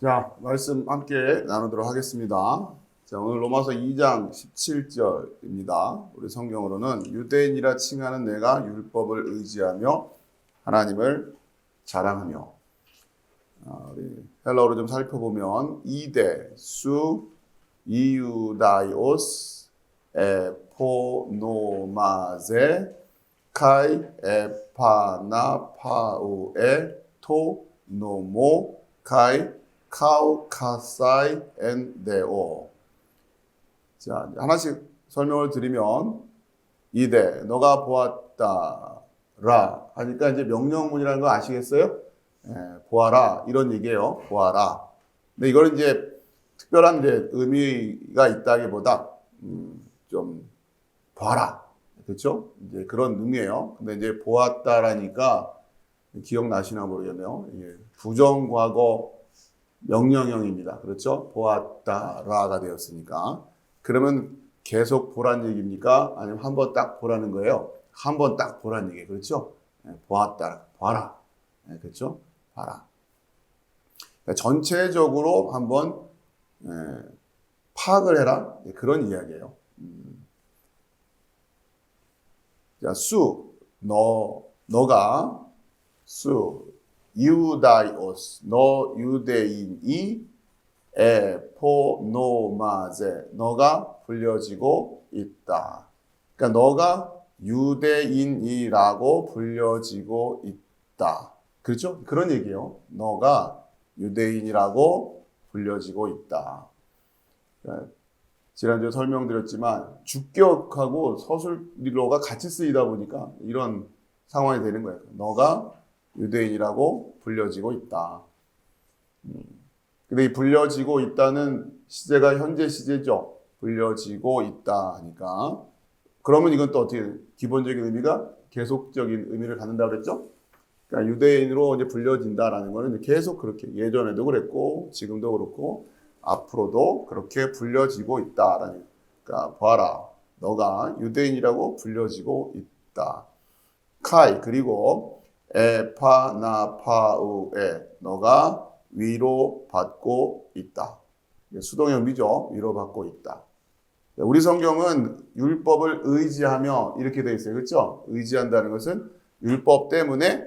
자, 말씀 함께 나누도록 하겠습니다. 자, 오늘 로마서 2장 17절입니다. 우리 성경으로는 유대인이라 칭하는 내가 율법을 의지하며 하나님을 자랑하며. 우리 헬라어로 좀 살펴보면 이데, 수, 이유다이오스, 에포노마제, 카이, 에파나파우에, 토, 노모, 카이, 카우카사이 엔데오. 자, 하나씩 설명을 드리면 이데 너가 보았다라 하니까 이제 명령문이라는 거 아시겠어요? 보아라 이런 얘기예요. 보아라. 근데 이걸 이제 특별한 이제 의미가 있다기보다 좀 봐라. 그렇죠? 이제 그런 의미예요. 근데 이제 보았다라니까 기억나시나 모르겠네요. 부정과거 명령형입니다. 그렇죠? 보았다라가 되었으니까. 그러면 계속 보란 얘기입니까? 아니면 한 번 딱 보라는 거예요? 한 번 딱 보란 얘기. 그렇죠? 보았다. 봐라. 그렇죠? 봐라. 그러니까 전체적으로 한번 파악을 해라. 그런 이야기예요. 자, 너가 유다이오스, 너 유대인이 에포노마제, 너가 불려지고 있다. 그러니까 너가 유대인이라고 불려지고 있다. 그렇죠? 그런 얘기예요. 너가 유대인이라고 불려지고 있다. 그러니까 지난주에 설명드렸지만 주격하고 서술리로가 같이 쓰이다 보니까 이런 상황이 되는 거예요. 너가 유대인이라고 불려지고 있다. 근데 이 불려지고 있다는 시제가 현재 시제죠. 불려지고 있다 하니까. 그러면 이건 또 어떻게 기본적인 의미가 계속적인 의미를 갖는다고 그랬죠? 그러니까 유대인으로 이제 불려진다라는 거는 계속 그렇게 예전에도 그랬고 지금도 그렇고 앞으로도 그렇게 불려지고 있다라는. 그러니까 봐라. 너가 유대인이라고 불려지고 있다. 카이 그리고 에파나파우에 너가 위로받고 있다. 수동형이죠. 위로받고 있다. 우리 성경은 율법을 의지하며 이렇게 되어 있어요. 그렇죠? 의지한다는 것은 율법 때문에.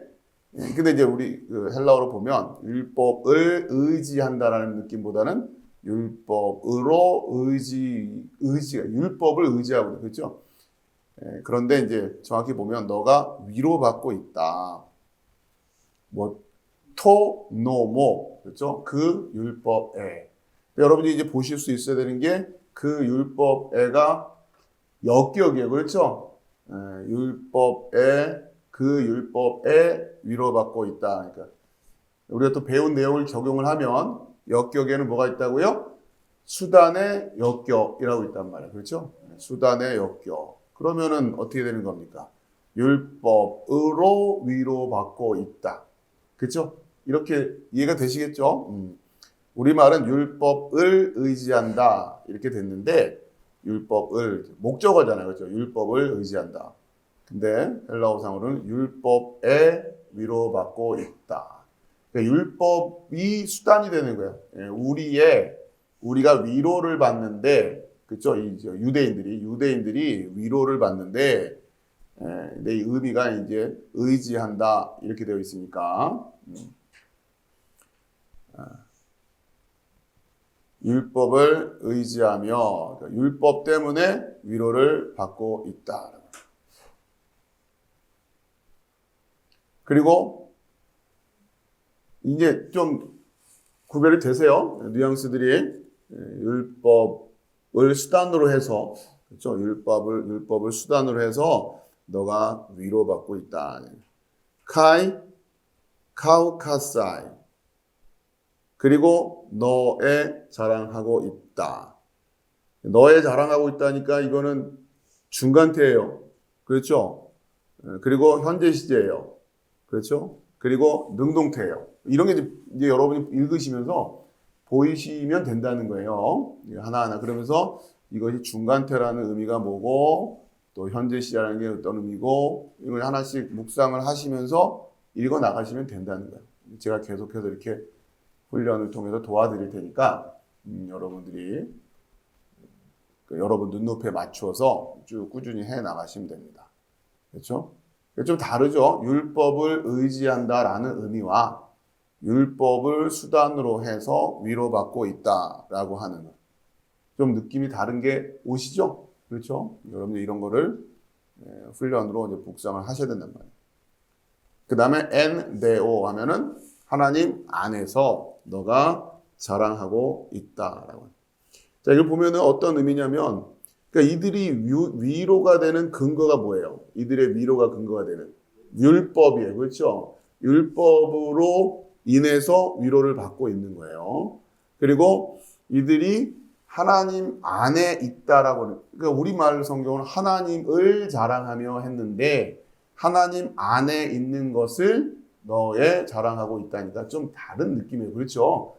근데 이제 우리 헬라어로 보면 율법을 의지한다라는 느낌보다는 율법으로 율법을 의지하고 그렇죠? 그런데 이제 정확히 보면 너가 위로받고 있다. 토노모 그렇죠? 그 율법에. 여러분이 이제 보실 수 있어야 되는 게 그 율법에가 역격이에요. 그렇죠? 그 율법에 위로받고 있다. 그러니까 우리가 또 배운 내용을 적용을 하면 역격에는 뭐가 있다고요? 수단의 역격이라고 있단 말이에요. 그렇죠? 수단의 역격. 그러면은 어떻게 되는 겁니까? 율법으로 위로받고 있다. 그렇죠? 이렇게 이해가 되시겠죠? 우리말은 율법을 의지한다 이렇게 됐는데 율법을 목적어잖아요. 그렇죠? 율법을 의지한다. 근데 헬라어상으로는 율법에 위로받고 있다. 그러니까 율법이 수단이 되는 거예요. 우리가 위로를 받는데 그렇죠? 유대인들이 위로를 받는데 내 의미가 이제 의지한다 이렇게 되어 있으니까 율법을 의지하며 그러니까 율법 때문에 위로를 받고 있다. 그리고 이제 좀 구별이 되세요. 뉘앙스들이 율법을 수단으로 해서 그렇죠? 율법을 수단으로 해서 너가 위로받고 있다. 카우카사이 그리고 너의 자랑하고 있다. 너의 자랑하고 있다니까 이거는 중간태예요. 그렇죠? 그리고 현재 시제예요. 그렇죠? 그리고 능동태예요. 이런 게 이제 여러분이 읽으시면서 보이시면 된다는 거예요. 하나하나. 그러면서 이것이 중간태라는 의미가 뭐고 또 현재 시제라는 게 어떤 의미고 이걸 하나씩 묵상을 하시면서 읽어 나가시면 된다는 거예요. 제가 계속해서 이렇게 훈련을 통해서 도와드릴 테니까 여러분들이 여러분 눈높이에 맞추어서 쭉 꾸준히 해 나가시면 됩니다. 그렇죠? 좀 다르죠? 율법을 의지한다라는 의미와 율법을 수단으로 해서 위로받고 있다라고 하는 좀 느낌이 다른 게 오시죠? 그렇죠? 여러분들 이런 거를 훈련으로 이제 묵상을 하셔야 된단 말이에요. 그 다음에 en deo 하면은 하나님 안에서 너가 자랑하고 있다라고. 자, 이걸 보면은 어떤 의미냐면, 그러니까 이들이 위로가 되는 근거가 뭐예요? 이들의 위로가 근거가 되는 율법이에요. 그렇죠? 율법으로 인해서 위로를 받고 있는 거예요. 그리고 이들이 하나님 안에 있다라고, 그러니까 우리말 성경은 하나님을 자랑하며 했는데 하나님 안에 있는 것을 너의 자랑하고 있다니까 좀 다른 느낌이에요. 그렇죠?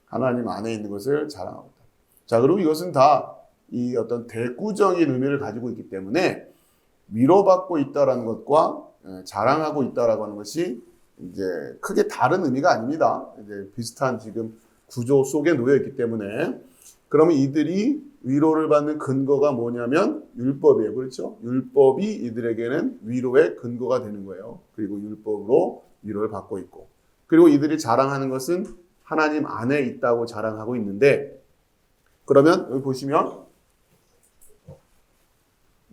하나님 안에 있는 것을 자랑하고 있다. 자, 그리고 이것은 다 이 어떤 대구적인 의미를 가지고 있기 때문에 위로받고 있다라는 것과 자랑하고 있다라고 하는 것이 이제 크게 다른 의미가 아닙니다. 이제 비슷한 지금 구조 속에 놓여 있기 때문에 그러면 이들이 위로를 받는 근거가 뭐냐면 율법이에요. 그렇죠? 율법이 이들에게는 위로의 근거가 되는 거예요. 그리고 율법으로 위로를 받고 있고. 그리고 이들이 자랑하는 것은 하나님 안에 있다고 자랑하고 있는데 그러면 여기 보시면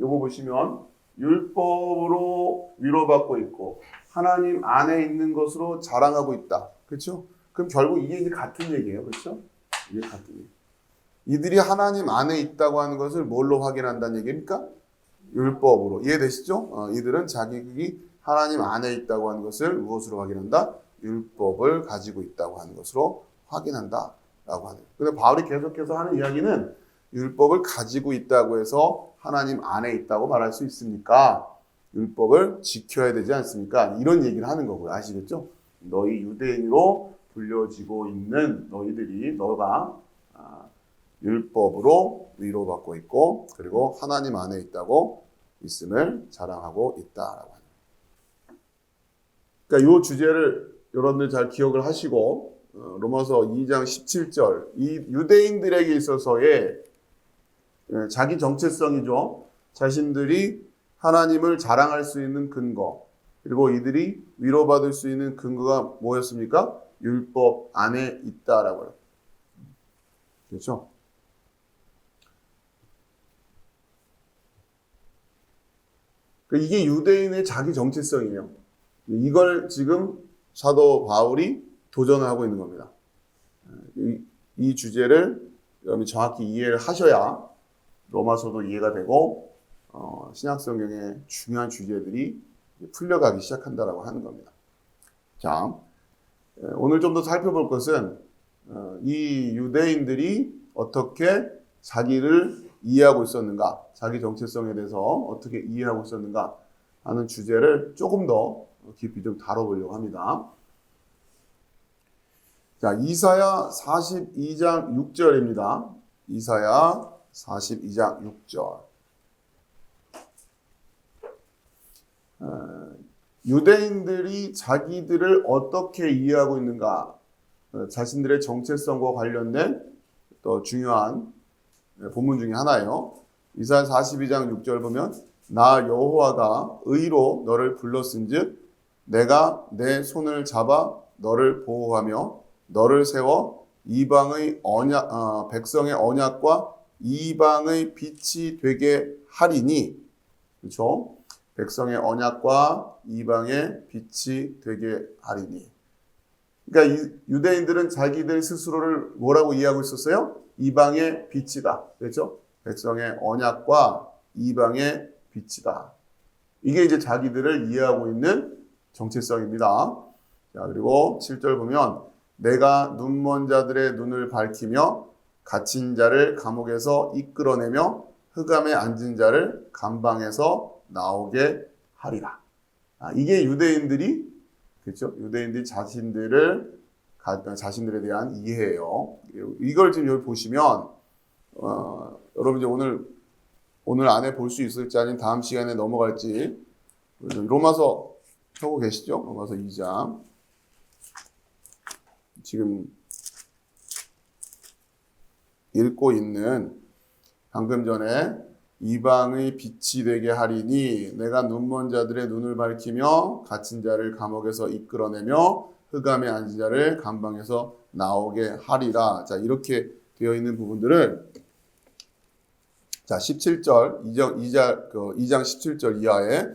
요거 보시면 율법으로 위로받고 있고 하나님 안에 있는 것으로 자랑하고 있다. 그렇죠? 그럼 결국 이게 이제 같은 얘기예요. 그렇죠? 이게 같은 얘기. 이들이 하나님 안에 있다고 하는 것을 뭘로 확인한다는 얘기입니까? 율법으로. 이해되시죠? 이들은 자기가 하나님 안에 있다고 하는 것을 무엇으로 확인한다? 율법을 가지고 있다고 하는 것으로 확인한다라고 하네요. 근데 바울이 계속해서 하는 이야기는 율법을 가지고 있다고 해서 하나님 안에 있다고 말할 수 있습니까? 율법을 지켜야 되지 않습니까? 이런 얘기를 하는 거고요. 아시겠죠? 너희 유대인으로 불려지고 있는 너희들이 너가 율법으로 위로받고 있고 그리고 하나님 안에 있다고 있음을 자랑하고 있다라고 합니다. 그러니까 이 주제를 여러분들 잘 기억을 하시고 로마서 2장 17절 이 유대인들에게 있어서의 자기 정체성이죠. 자신들이 하나님을 자랑할 수 있는 근거 그리고 이들이 위로받을 수 있는 근거가 뭐였습니까? 율법 안에 있다라고 해요. 그렇죠? 이게 유대인의 자기 정체성이에요. 이걸 지금 사도 바울이 도전을 하고 있는 겁니다. 이 주제를 여러분이 정확히 이해를 하셔야 로마서도 이해가 되고 신약성경의 중요한 주제들이 풀려가기 시작한다라고 하는 겁니다. 자, 오늘 좀 더 살펴볼 것은 이 유대인들이 어떻게 자기를 이해하고 있었는가, 자기 정체성에 대해서 어떻게 이해하고 있었는가 하는 주제를 조금 더 깊이 좀 다뤄보려고 합니다. 자, 이사야 42장 6절입니다. 이사야 42장 6절. 유대인들이 자기들을 어떻게 이해하고 있는가, 자신들의 정체성과 관련된 또 중요한 본문 중에 하나예요. 이사야 42장 6절 보면 나 여호와가 의로 너를 불렀은즉 내가 내 손을 잡아 너를 보호하며 너를 세워 이방의 언약 백성의 언약과 이방의 빛이 되게 하리니. 그렇죠? 백성의 언약과 이방의 빛이 되게 하리니. 그러니까 이 유대인들은 자기들 스스로를 뭐라고 이해하고 있었어요? 이방의 빛이다. 그렇죠? 백성의 언약과 이방의 빛이다. 이게 이제 자기들을 이해하고 있는 정체성입니다. 자, 그리고 7절 보면 내가 눈먼 자들의 눈을 밝히며 갇힌 자를 감옥에서 이끌어내며 흑암에 앉은 자를 감방에서 나오게 하리라. 이게 유대인들이 그렇죠? 유대인들이 자신들에 대한 이해예요. 이걸 지금 여기 보시면 여러분 이제 오늘 안에 볼 수 있을지 아니면 다음 시간에 넘어갈지 로마서 펴고 계시죠? 로마서 2장 지금 읽고 있는 방금 전에 이방의 빛이 되게 하리니 내가 눈먼 자들의 눈을 밝히며 갇힌 자를 감옥에서 이끌어내며 흑암에 앉은 자를 감방에서 나오게 하리라. 자, 이렇게 되어 있는 부분들을 자, 17절 2장 17절 이하에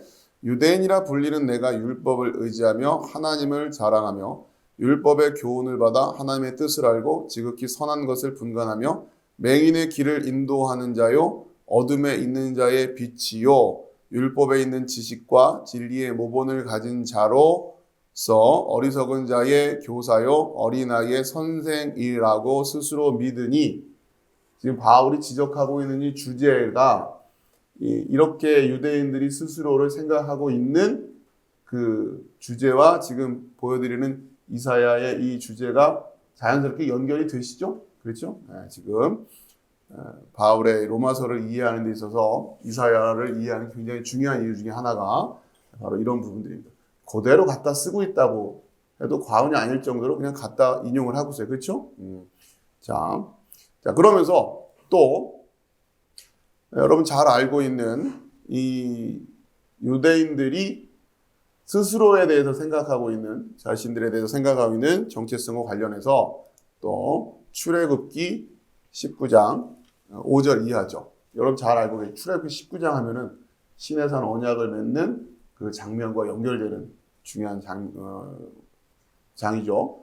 유대인이라 불리는 내가 율법을 의지하며 하나님을 자랑하며 율법의 교훈을 받아 하나님의 뜻을 알고 지극히 선한 것을 분간하며 맹인의 길을 인도하는 자요 어둠에 있는 자의 빛이요 율법에 있는 지식과 진리의 모본을 가진 자로서 어리석은 자의 교사요 어린아이의 선생이라고 스스로 믿으니 지금 바울이 지적하고 있는 이 주제가 이렇게 유대인들이 스스로를 생각하고 있는 그 주제와 지금 보여드리는 이사야의 이 주제가 자연스럽게 연결이 되시죠? 그렇죠? 지금 바울의 로마서를 이해하는 데 있어서 이사야를 이해하는 굉장히 중요한 이유 중에 하나가 바로 이런 부분들입니다. 그대로 갖다 쓰고 있다고 해도 과언이 아닐 정도로 그냥 갖다 인용을 하고 있어요. 그렇죠? 자, 그러면서 또 여러분 잘 알고 있는 이 유대인들이 스스로에 대해서 생각하고 있는 자신들에 대해서 생각하고 있는 정체성과 관련해서 또 출애굽기 19장 5절 이하죠. 여러분 잘 알고 계신 출애굽기 19장 하면은 시내산 언약을 맺는 그 장면과 연결되는 중요한 장이죠.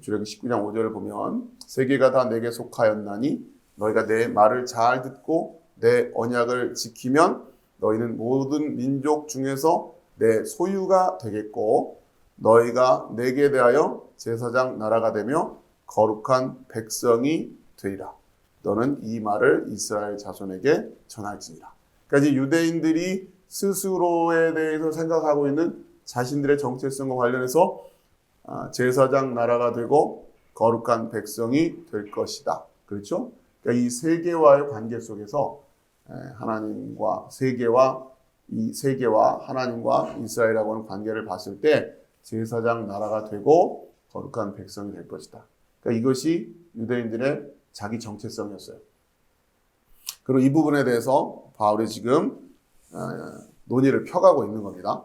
출애굽기 19장 5절을 보면 세계가 다 내게 속하였나니 너희가 내 말을 잘 듣고 내 언약을 지키면 너희는 모든 민족 중에서 내 소유가 되겠고 너희가 내게 대하여 제사장 나라가 되며 거룩한 백성이 되리라. 너는 이 말을 이스라엘 자손에게 전할지니라. 그러니까 유대인들이 스스로에 대해서 생각하고 있는 자신들의 정체성과 관련해서 제사장 나라가 되고 거룩한 백성이 될 것이다. 그렇죠? 그러니까 이 세계와의 관계 속에서 하나님과 세계와 하나님과 이스라엘하고 하는 관계를 봤을 때 제사장 나라가 되고 거룩한 백성이 될 것이다. 그러니까 이것이 유대인들의 자기 정체성이었어요. 그리고 이 부분에 대해서 바울이 지금 논의를 펴가고 있는 겁니다.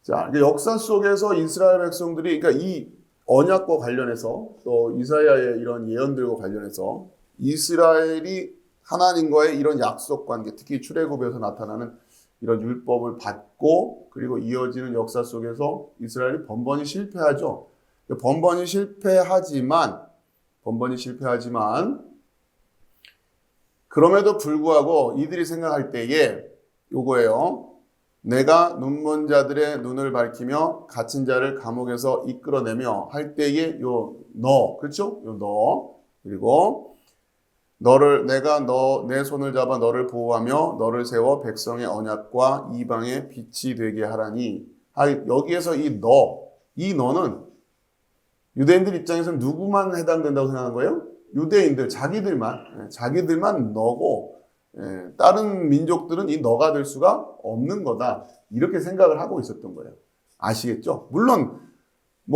자, 역사 속에서 이스라엘 백성들이 그러니까 이 언약과 관련해서 또 이사야의 이런 예언들과 관련해서 이스라엘이 하나님과의 이런 약속 관계, 특히 출애굽에서 나타나는 이런 율법을 받고 그리고 이어지는 역사 속에서 이스라엘이 번번이 실패하죠. 번번이 실패하지만 그럼에도 불구하고 이들이 생각할 때에 요거예요. 내가 눈먼 자들의 눈을 밝히며 갇힌 자를 감옥에서 이끌어내며 할 때에 그렇죠? 그리고 내가 내 손을 잡아 너를 보호하며 너를 세워 백성의 언약과 이방의 빛이 되게 하라니. 여기에서 이 너는 유대인들 입장에서는 누구만 해당된다고 생각하는 거예요? 유대인들, 자기들만 너고, 다른 민족들은 이 너가 될 수가 없는 거다. 이렇게 생각을 하고 있었던 거예요. 아시겠죠? 물론,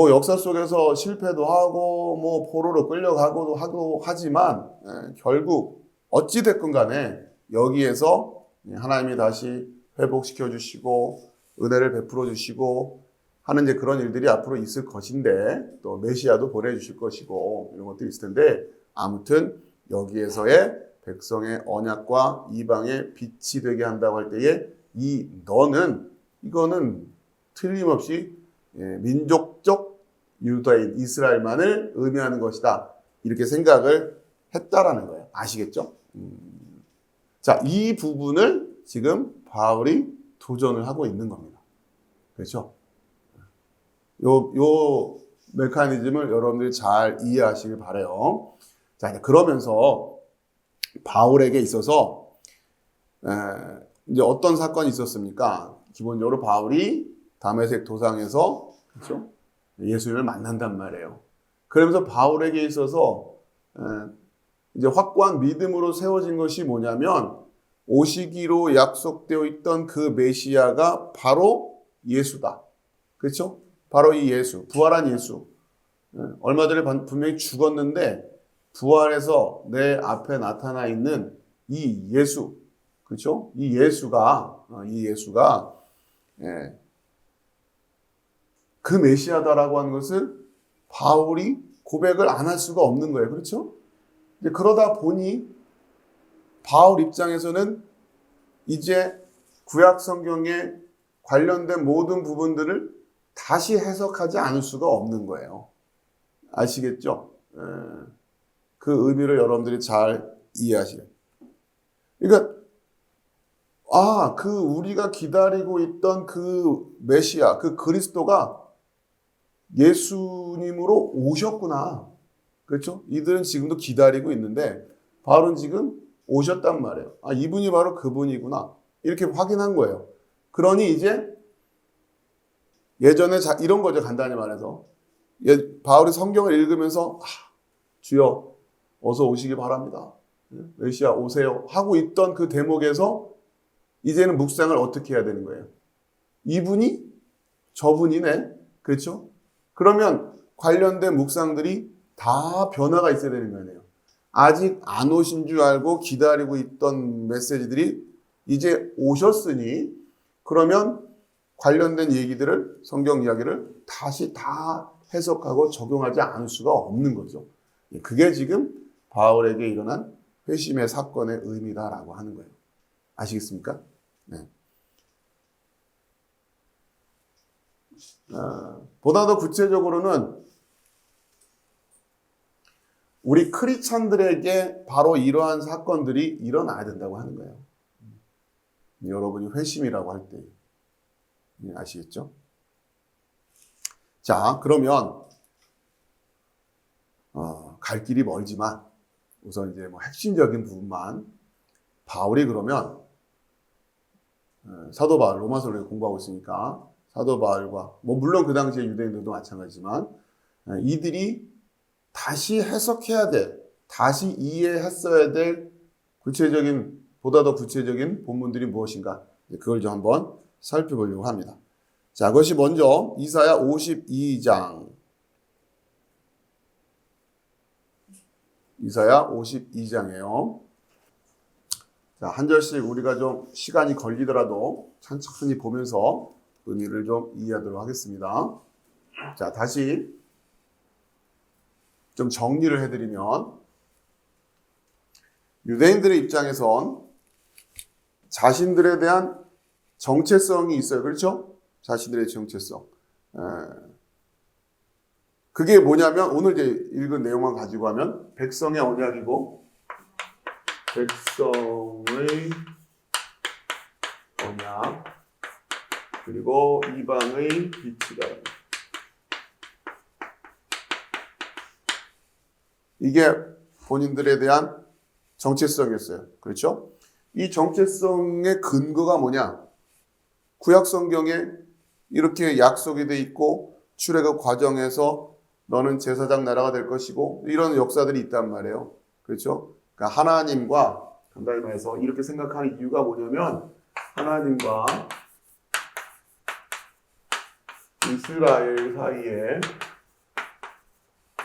역사 속에서 실패도 하고, 포로로 끌려가고도 하지만, 결국, 어찌됐건 간에 여기에서 하나님이 다시 회복시켜 주시고, 은혜를 베풀어 주시고, 하는 이제 그런 일들이 앞으로 있을 것인데, 또 메시아도 보내주실 것이고, 이런 것들이 있을 텐데, 아무튼 여기에서의 백성의 언약과 이방의 빛이 되게 한다고 할 때에 이 이거는 틀림없이 민족적 유다인 이스라엘만을 의미하는 것이다. 이렇게 생각을 했다라는 거예요. 아시겠죠? 자, 이 부분을 지금 바울이 도전을 하고 있는 겁니다. 그렇죠? 요 메커니즘을 여러분들이 잘 이해하시길 바라요. 자, 그러면서 바울에게 있어서 이제 어떤 사건이 있었습니까? 기본적으로 바울이 다메섹 도상에서 그렇죠? 예수님을 만난단 말이에요. 그러면서 바울에게 있어서 이제 확고한 믿음으로 세워진 것이 뭐냐면 오시기로 약속되어 있던 그 메시아가 바로 예수다. 그렇죠? 바로 이 예수, 부활한 예수. 얼마 전에 분명히 죽었는데 부활해서 내 앞에 나타나 있는 이 예수, 그렇죠? 이 예수가 예, 그 메시아다라고 하는 것을 바울이 고백을 안 할 수가 없는 거예요. 그렇죠? 이제 그러다 보니 바울 입장에서는 이제 구약 성경에 관련된 모든 부분들을 다시 해석하지 않을 수가 없는 거예요. 아시겠죠? 그 의미를 여러분들이 잘 이해하시겠죠? 그러니까 그 우리가 기다리고 있던 그 메시아, 그 그리스도가 예수님으로 오셨구나. 그렇죠? 이들은 지금도 기다리고 있는데 바울은 지금 오셨단 말이에요. 이분이 바로 그분이구나. 이렇게 확인한 거예요. 그러니 이제 예전에 이런 거죠. 간단히 말해서. 바울이 성경을 읽으면서 주여 어서 오시기 바랍니다. 메시아 오세요. 하고 있던 그 대목에서 이제는 묵상을 어떻게 해야 되는 거예요? 이분이 저분이네. 그렇죠? 그러면 관련된 묵상들이 다 변화가 있어야 되는 거 아니에요. 아직 안 오신 줄 알고 기다리고 있던 메시지들이 이제 오셨으니 그러면 관련된 얘기들을 성경 이야기를 다시 다 해석하고 적용하지 않을 수가 없는 거죠. 그게 지금 바울에게 일어난 회심의 사건의 의미다라고 하는 거예요. 아시겠습니까? 네. 보다 더 구체적으로는 우리 크리스찬들에게 바로 이러한 사건들이 일어나야 된다고 하는 거예요. 여러분이 회심이라고 할 때. 아시겠죠? 자, 그러면 갈 길이 멀지만 우선 이제 핵심적인 부분만 바울이 그러면 사도 바울 로마서를 공부하고 있으니까 사도 바울과 물론 그 당시에 유대인들도 마찬가지지만 이들이 다시 해석해야 될, 다시 이해했어야 될 보다 더 구체적인 본문들이 무엇인가 그걸 좀 한번 살펴보려고 합니다. 자, 그것이 먼저 이사야 52장. 이사야 52장이에요. 자, 한 절씩 우리가 좀 시간이 걸리더라도 천천히 보면서 의미를 좀 이해하도록 하겠습니다. 자, 다시 좀 정리를 해드리면 유대인들의 입장에선 자신들에 대한 정체성이 있어요. 그렇죠? 자신들의 정체성. 그게 뭐냐면 오늘 이제 읽은 내용만 가지고 하면 백성의 언약이고 백성의 언약 그리고 이방의 빛이다. 이게 본인들에 대한 정체성이었어요. 그렇죠? 이 정체성의 근거가 뭐냐? 구약 성경에 이렇게 약속이 돼 있고 출애굽 과정에서 너는 제사장 나라가 될 것이고 이런 역사들이 있단 말이에요. 그렇죠? 그러니까 하나님과 간단히 말해서 이렇게 생각하는 이유가 뭐냐면 하나님과 이스라엘 사이에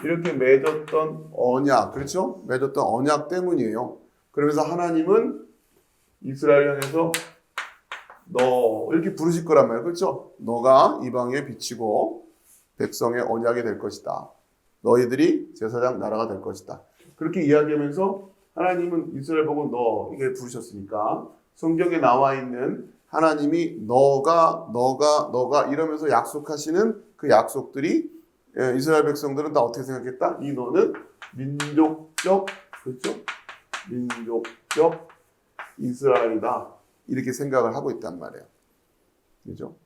이렇게 맺었던 언약, 그렇죠? 맺었던 언약 때문이에요. 그러면서 하나님은 이스라엘 향해서 너 이렇게 부르실 거란 말이에요. 그렇죠? 너가 이방에 비치고 백성의 언약이 될 것이다. 너희들이 제사장 나라가 될 것이다. 그렇게 이야기하면서 하나님은 이스라엘 보고 너 이게 부르셨으니까 성경에 나와 있는 하나님이 너가 이러면서 약속하시는 그 약속들이 이스라엘 백성들은 다 어떻게 생각했다? 이 너는 민족적, 그렇죠? 민족적 이스라엘이다. 이렇게 생각을 하고 있단 말이에요. 그죠?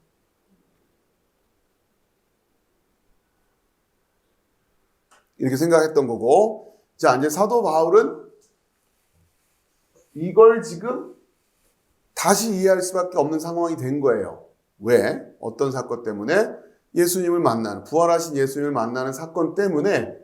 이렇게 생각했던 거고. 자, 이제 사도 바울은 이걸 지금 다시 이해할 수밖에 없는 상황이 된 거예요. 왜? 어떤 사건 때문에? 예수님을 만나는, 부활하신 예수님을 만나는 사건 때문에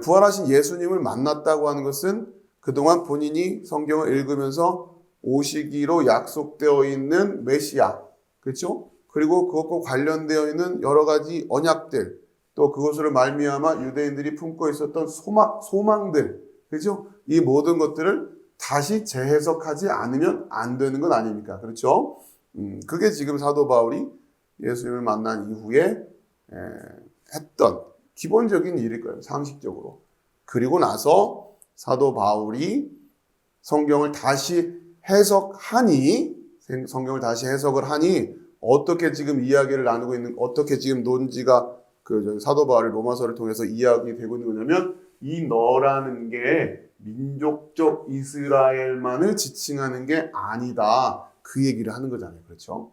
부활하신 예수님을 만났다고 하는 것은 그동안 본인이 성경을 읽으면서 오시기로 약속되어 있는 메시아, 그렇죠? 그리고 그것과 관련되어 있는 여러 가지 언약들, 또 그것으로 말미암아 유대인들이 품고 있었던 소망들, 그죠? 이 모든 것들을 다시 재해석하지 않으면 안 되는 건 아닙니까? 그렇죠? 그게 지금 사도 바울이 예수님을 만난 이후에 했던 기본적인 일일 거예요. 상식적으로. 그리고 나서 사도 바울이 성경을 다시 해석을 하니 어떻게 지금 이야기를 나누고 있는, 어떻게 지금 논지가 사도 바울의 로마서를 통해서 이야기되고 있는 거냐면, 이 너라는 게 민족적 이스라엘만을 지칭하는 게 아니다. 그 얘기를 하는 거잖아요. 그렇죠?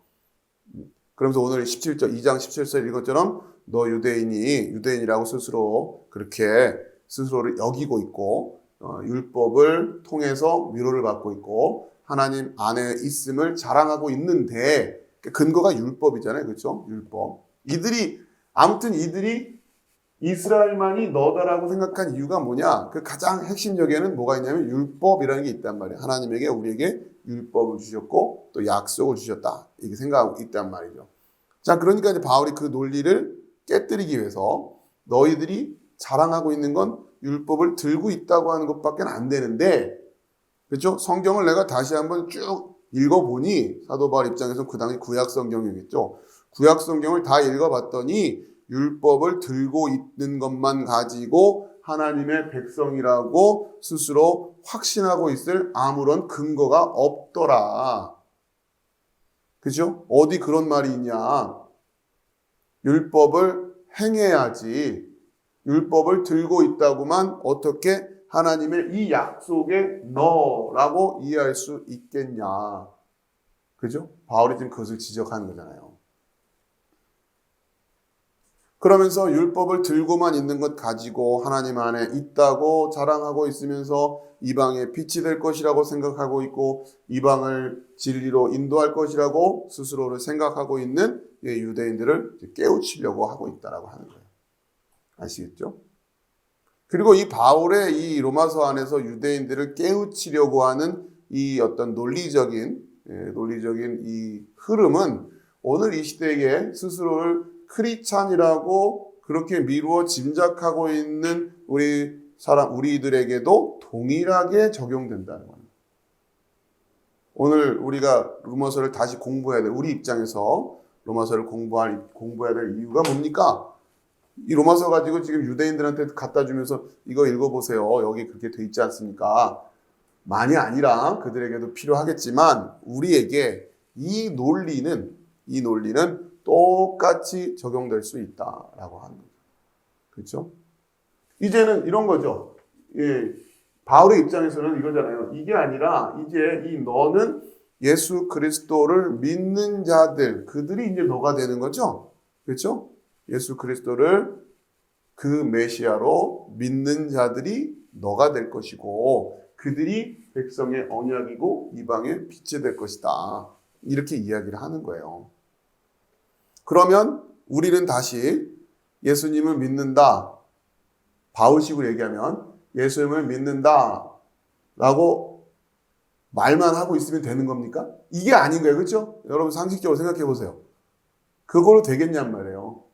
그러면서 오늘 2장 17절 읽은 것처럼 너 유대인이라고 스스로 그렇게 스스로를 여기고 있고, 율법을 통해서 위로를 받고 있고 하나님 안에 있음을 자랑하고 있는데, 근거가 율법이잖아요. 그렇죠? 율법. 이들이 이스라엘만이 너다라고 생각한 이유가 뭐냐? 그 가장 핵심적에는 뭐가 있냐면 율법이라는 게 있단 말이에요. 하나님에게 우리에게 율법을 주셨고 또 약속을 주셨다. 이렇게 생각하고 있단 말이죠. 자, 그러니까 이제 바울이 그 논리를 깨뜨리기 위해서 너희들이 자랑하고 있는 건 율법을 들고 있다고 하는 것밖에 안 되는데, 그렇죠? 성경을 내가 다시 한번 쭉 읽어보니 사도 바울 입장에서 그 당시 구약 성경이겠죠. 구약 성경을 다 읽어봤더니 율법을 들고 있는 것만 가지고 하나님의 백성이라고 스스로 확신하고 있을 아무런 근거가 없더라. 그죠? 어디 그런 말이 있냐? 율법을 행해야지. 율법을 들고 있다고만 어떻게 하나님의 이 약속의 너라고 이해할 수 있겠냐. 그죠? 바울이 지금 그것을 지적하는 거잖아요. 그러면서 율법을 들고만 있는 것 가지고 하나님 안에 있다고 자랑하고 있으면서 이방의 빛이 될 것이라고 생각하고 있고 이방을 진리로 인도할 것이라고 스스로를 생각하고 있는 유대인들을 깨우치려고 하고 있다라고 하는 거예요. 아시겠죠? 그리고 이 바울의 이 로마서 안에서 유대인들을 깨우치려고 하는 이 어떤 논리적인 이 흐름은 오늘 이 시대에 스스로를 크리스찬이라고 그렇게 미루어 짐작하고 있는 우리들에게도 동일하게 적용된다는 거예요. 오늘 우리가 로마서를 다시 공부해야 돼. 우리 입장에서 로마서를 공부해야 될 이유가 뭡니까? 이 로마서 가지고 지금 유대인들한테 갖다 주면서 이거 읽어보세요. 여기 그렇게 돼 있지 않습니까? 만이 아니라 그들에게도 필요하겠지만 우리에게 이 논리는 똑같이 적용될 수 있다라고 하는 거죠. 그렇죠? 이제는 이런 거죠. 바울의 입장에서는 이거잖아요. 이게 아니라 이제 이 너는 예수 그리스도를 믿는 자들, 그들이 이제 너가 되는 거죠. 그렇죠? 예수 그리스도를 그 메시아로 믿는 자들이 너가 될 것이고 그들이 백성의 언약이고 이방의 빛이 될 것이다. 이렇게 이야기를 하는 거예요. 그러면 우리는 다시 예수님을 믿는다. 바울식으로 얘기하면 예수님을 믿는다 라고 말만 하고 있으면 되는 겁니까? 이게 아닌 거예요. 그렇죠? 여러분 상식적으로 생각해 보세요. 그걸로 되겠냔 말이에요.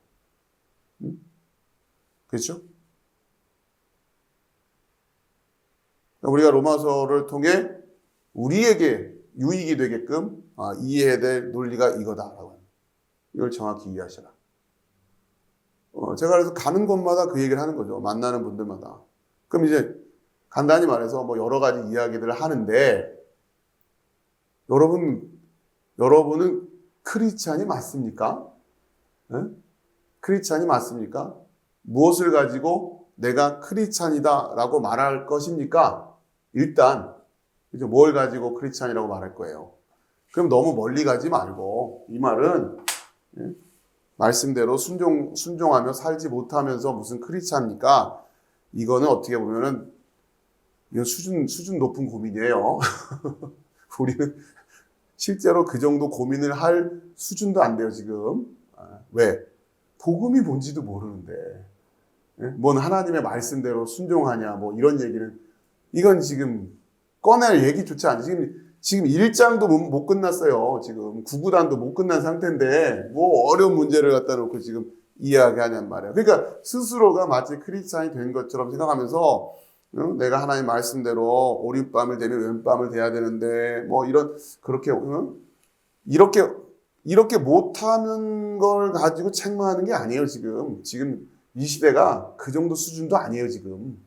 그렇죠? 우리가 로마서를 통해 우리에게 유익이 되게끔 이해해야 될 논리가 이거다라고. 이걸 정확히 이해하셔라. 제가 그래서 가는 곳마다 그 얘기를 하는 거죠. 만나는 분들마다. 그럼 이제 간단히 말해서 뭐 여러 가지 이야기들을 하는데 여러분은 크리스찬이 맞습니까? 네? 크리스찬이 맞습니까? 무엇을 가지고 내가 크리스찬이다라고 말할 것입니까? 일단 그죠? 뭘 가지고 크리스찬이라고 말할 거예요. 그럼 너무 멀리 가지 말고 이 말은 말씀대로 순종하며 살지 못하면서 무슨 크리스찬입니까? 이거는 어떻게 보면은 이건 수준 높은 고민이에요. 우리는 실제로 그 정도 고민을 할 수준도 안 돼요, 지금. 왜? 복음이 뭔지도 모르는데. 뭔 하나님의 말씀대로 순종하냐, 뭐 이런 얘기를. 이건 지금 꺼낼 얘기조차 안 돼. 지금 1장도 못 끝났어요. 지금 구구단도 못 끝난 상태인데 뭐 어려운 문제를 갖다 놓고 지금 이야기하냔 말이에요. 그러니까 스스로가 마치 크리스찬이 된 것처럼 생각하면서 내가 하나님 말씀대로 오른밤을 대면 왼밤을 대야 되는데 뭐 이런 그렇게 이렇게 못하는 걸 가지고 책망하는 게 아니에요. 지금 이 시대가 그 정도 수준도 아니에요. 지금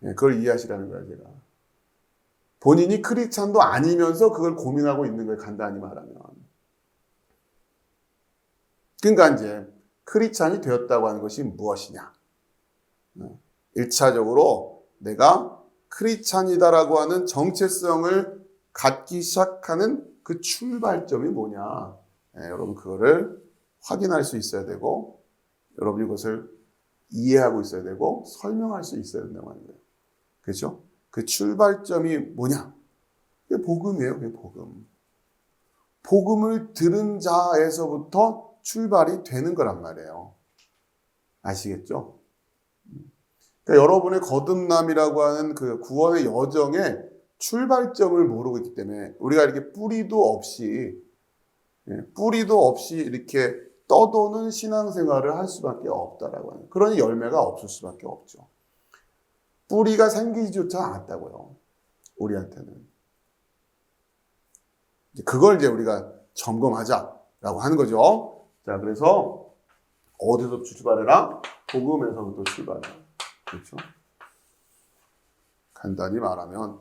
그걸 이해하시라는 거예요. 제가 본인이 크리스찬도 아니면서 그걸 고민하고 있는 거예요. 간단히 말하면. 그러니까 이제 크리스찬이 되었다고 하는 것이 무엇이냐? 1차적으로 내가 크리스찬이다라고 하는 정체성을 갖기 시작하는 그 출발점이 뭐냐? 여러분 그거를 확인할 수 있어야 되고 여러분이 그것을 이해하고 있어야 되고 설명할 수 있어야 된다고 하는 거예요. 그렇죠? 그 출발점이 뭐냐? 그게 복음이에요. 그게 복음. 복음을 들은 자에서부터 출발이 되는 거란 말이에요. 아시겠죠? 그러니까 여러분의 거듭남이라고 하는 그 구원의 여정의 출발점을 모르고 있기 때문에 우리가 이렇게 뿌리도 없이 이렇게 떠도는 신앙생활을 할 수밖에 없다라고 하는. 그러니 열매가 없을 수밖에 없죠. 뿌리가 생기지조차 않았다고요. 우리한테는. 그걸 이제 우리가 점검하자라고 하는 거죠. 자, 그래서 어디서 출발해라? 복음에서부터 출발해라. 그렇죠? 간단히 말하면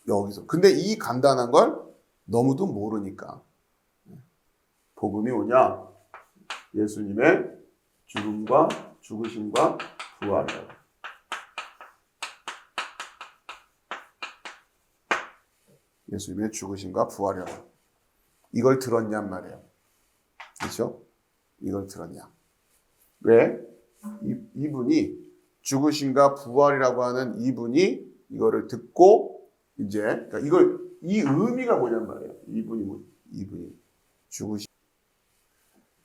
여기서. 근데 이 간단한 걸 너무도 모르니까. 복음이 뭐냐? 예수님의 죽음과 죽으심과 부활이에요. 예수님의 죽으심과 부활이에요. 이걸 들었냔 말이에요. 그렇죠? 이걸 들었냐? 왜? 이분이 죽으심과 부활이라고 하는 이분이 이거를 듣고 이제 그러니까 이 의미가 뭐냔 말이에요. 이분이 죽으심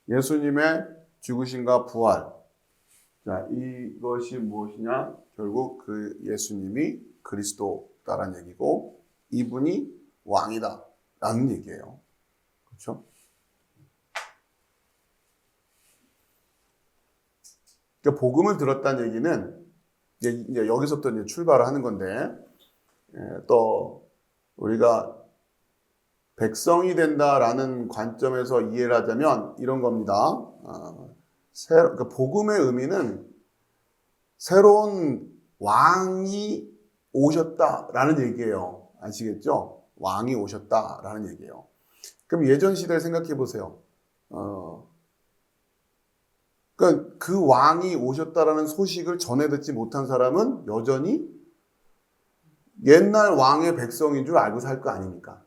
예수님의 죽으심과 부활. 자, 이것이 무엇이냐? 결국 그 예수님이 그리스도다라는 얘기고 이분이 왕이다라는 얘기예요. 그렇죠? 그러니까 복음을 들었다는 얘기는 이제 여기서부터 이제 출발을 하는 건데 또 우리가 백성이 된다라는 관점에서 이해를 하자면 이런 겁니다. 그러니까 복음의 의미는 새로운 왕이 오셨다라는 얘기예요. 아시겠죠? 왕이 오셨다라는 얘기예요. 그럼 예전 시대를 생각해 보세요. 그러니까 그 왕이 오셨다라는 소식을 전해 듣지 못한 사람은 여전히 옛날 왕의 백성인 줄 알고 살 거 아닙니까?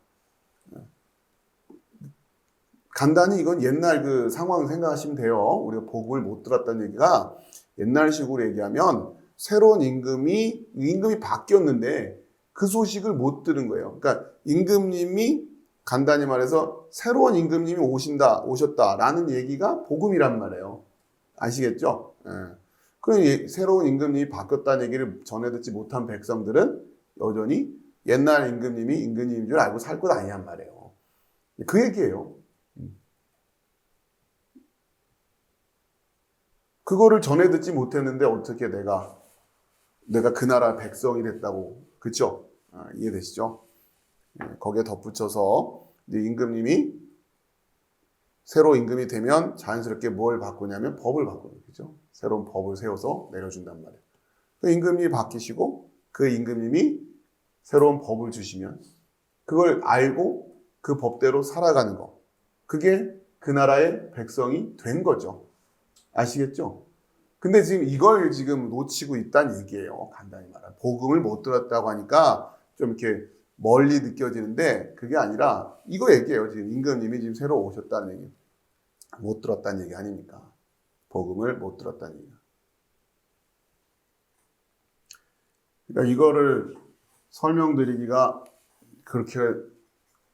간단히 이건 옛날 그 상황 생각하시면 돼요. 우리가 복음을 못 들었다는 얘기가 옛날식으로 얘기하면 새로운 임금이 바뀌었는데 그 소식을 못 들은 거예요. 그러니까 임금님이 간단히 말해서 새로운 임금님이 오셨다라는 얘기가 복음이란 말이에요. 아시겠죠? 그럼 새로운 임금님이 바뀌었다는 얘기를 전해 듣지 못한 백성들은 여전히 옛날 임금님이 임금님인 줄 알고 살 것 아니란 말이에요. 그 얘기예요. 그거를 전해 듣지 못했는데 어떻게 내가 그 나라 백성이 됐다고. 그렇죠? 이해되시죠? 거기에 덧붙여서 이제 임금님이 새로 임금이 되면 자연스럽게 뭘 바꾸냐면 법을 바꿔요. 그죠? 새로운 법을 세워서 내려준단 말이에요. 그 임금님이 바뀌시고 그 임금님이 새로운 법을 주시면 그걸 알고 그 법대로 살아가는 거. 그게 그 나라의 백성이 된 거죠. 아시겠죠? 근데 지금 이걸 놓치고 있다는 얘기예요. 간단히 말하면. 복음을 못 들었다고 하니까 좀 이렇게 멀리 느껴지는데 그게 아니라 이거 얘기예요. 지금 임금님이 지금 새로 오셨다는 얘기. 못 들었다는 얘기 아닙니까? 복음을 못 들었다는 얘기. 그러니까 이거를 설명드리기가 그렇게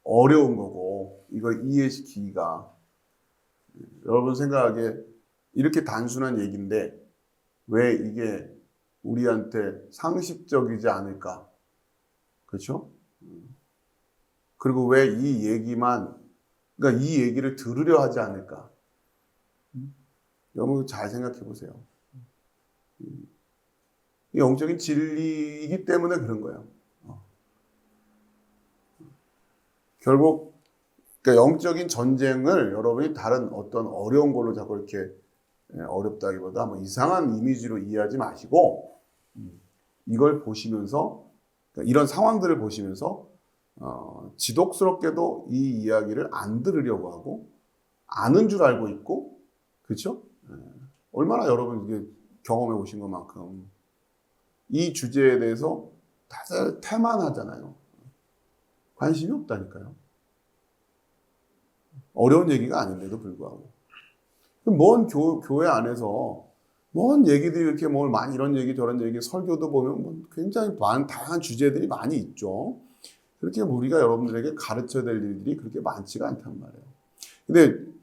어려운 거고 이걸 이해시키기가 여러분 생각하기에 이렇게 단순한 얘기인데 왜 이게 우리한테 상식적이지 않을까? 그렇죠? 그리고 왜 이 얘기를 들으려 하지 않을까? 여러분 잘 생각해 보세요. 영적인 진리이기 때문에 그런 거예요. 결국 그러니까 영적인 전쟁을 여러분이 다른 어떤 어려운 걸로 자꾸 이렇게 어렵다기보다 뭐 이상한 이미지로 이해하지 마시고 이걸 보시면서 그러니까 이런 상황들을 보시면서 지독스럽게도 이 이야기를 안 들으려고 하고 아는 줄 알고 있고 그렇죠? 얼마나 여러분 이게 경험해 보신 것만큼 이 주제에 대해서 다들 태만하잖아요. 관심이 없다니까요. 어려운 얘기가 아닌데도 불구하고. 먼 교회 안에서 먼 얘기들이 이렇게 뭘 많이 이런 얘기 저런 얘기 설교도 보면 뭐 굉장히 다양한 주제들이 많이 있죠. 그렇게 우리가 여러분들에게 가르쳐야 될 일들이 그렇게 많지가 않단 말이에요. 근데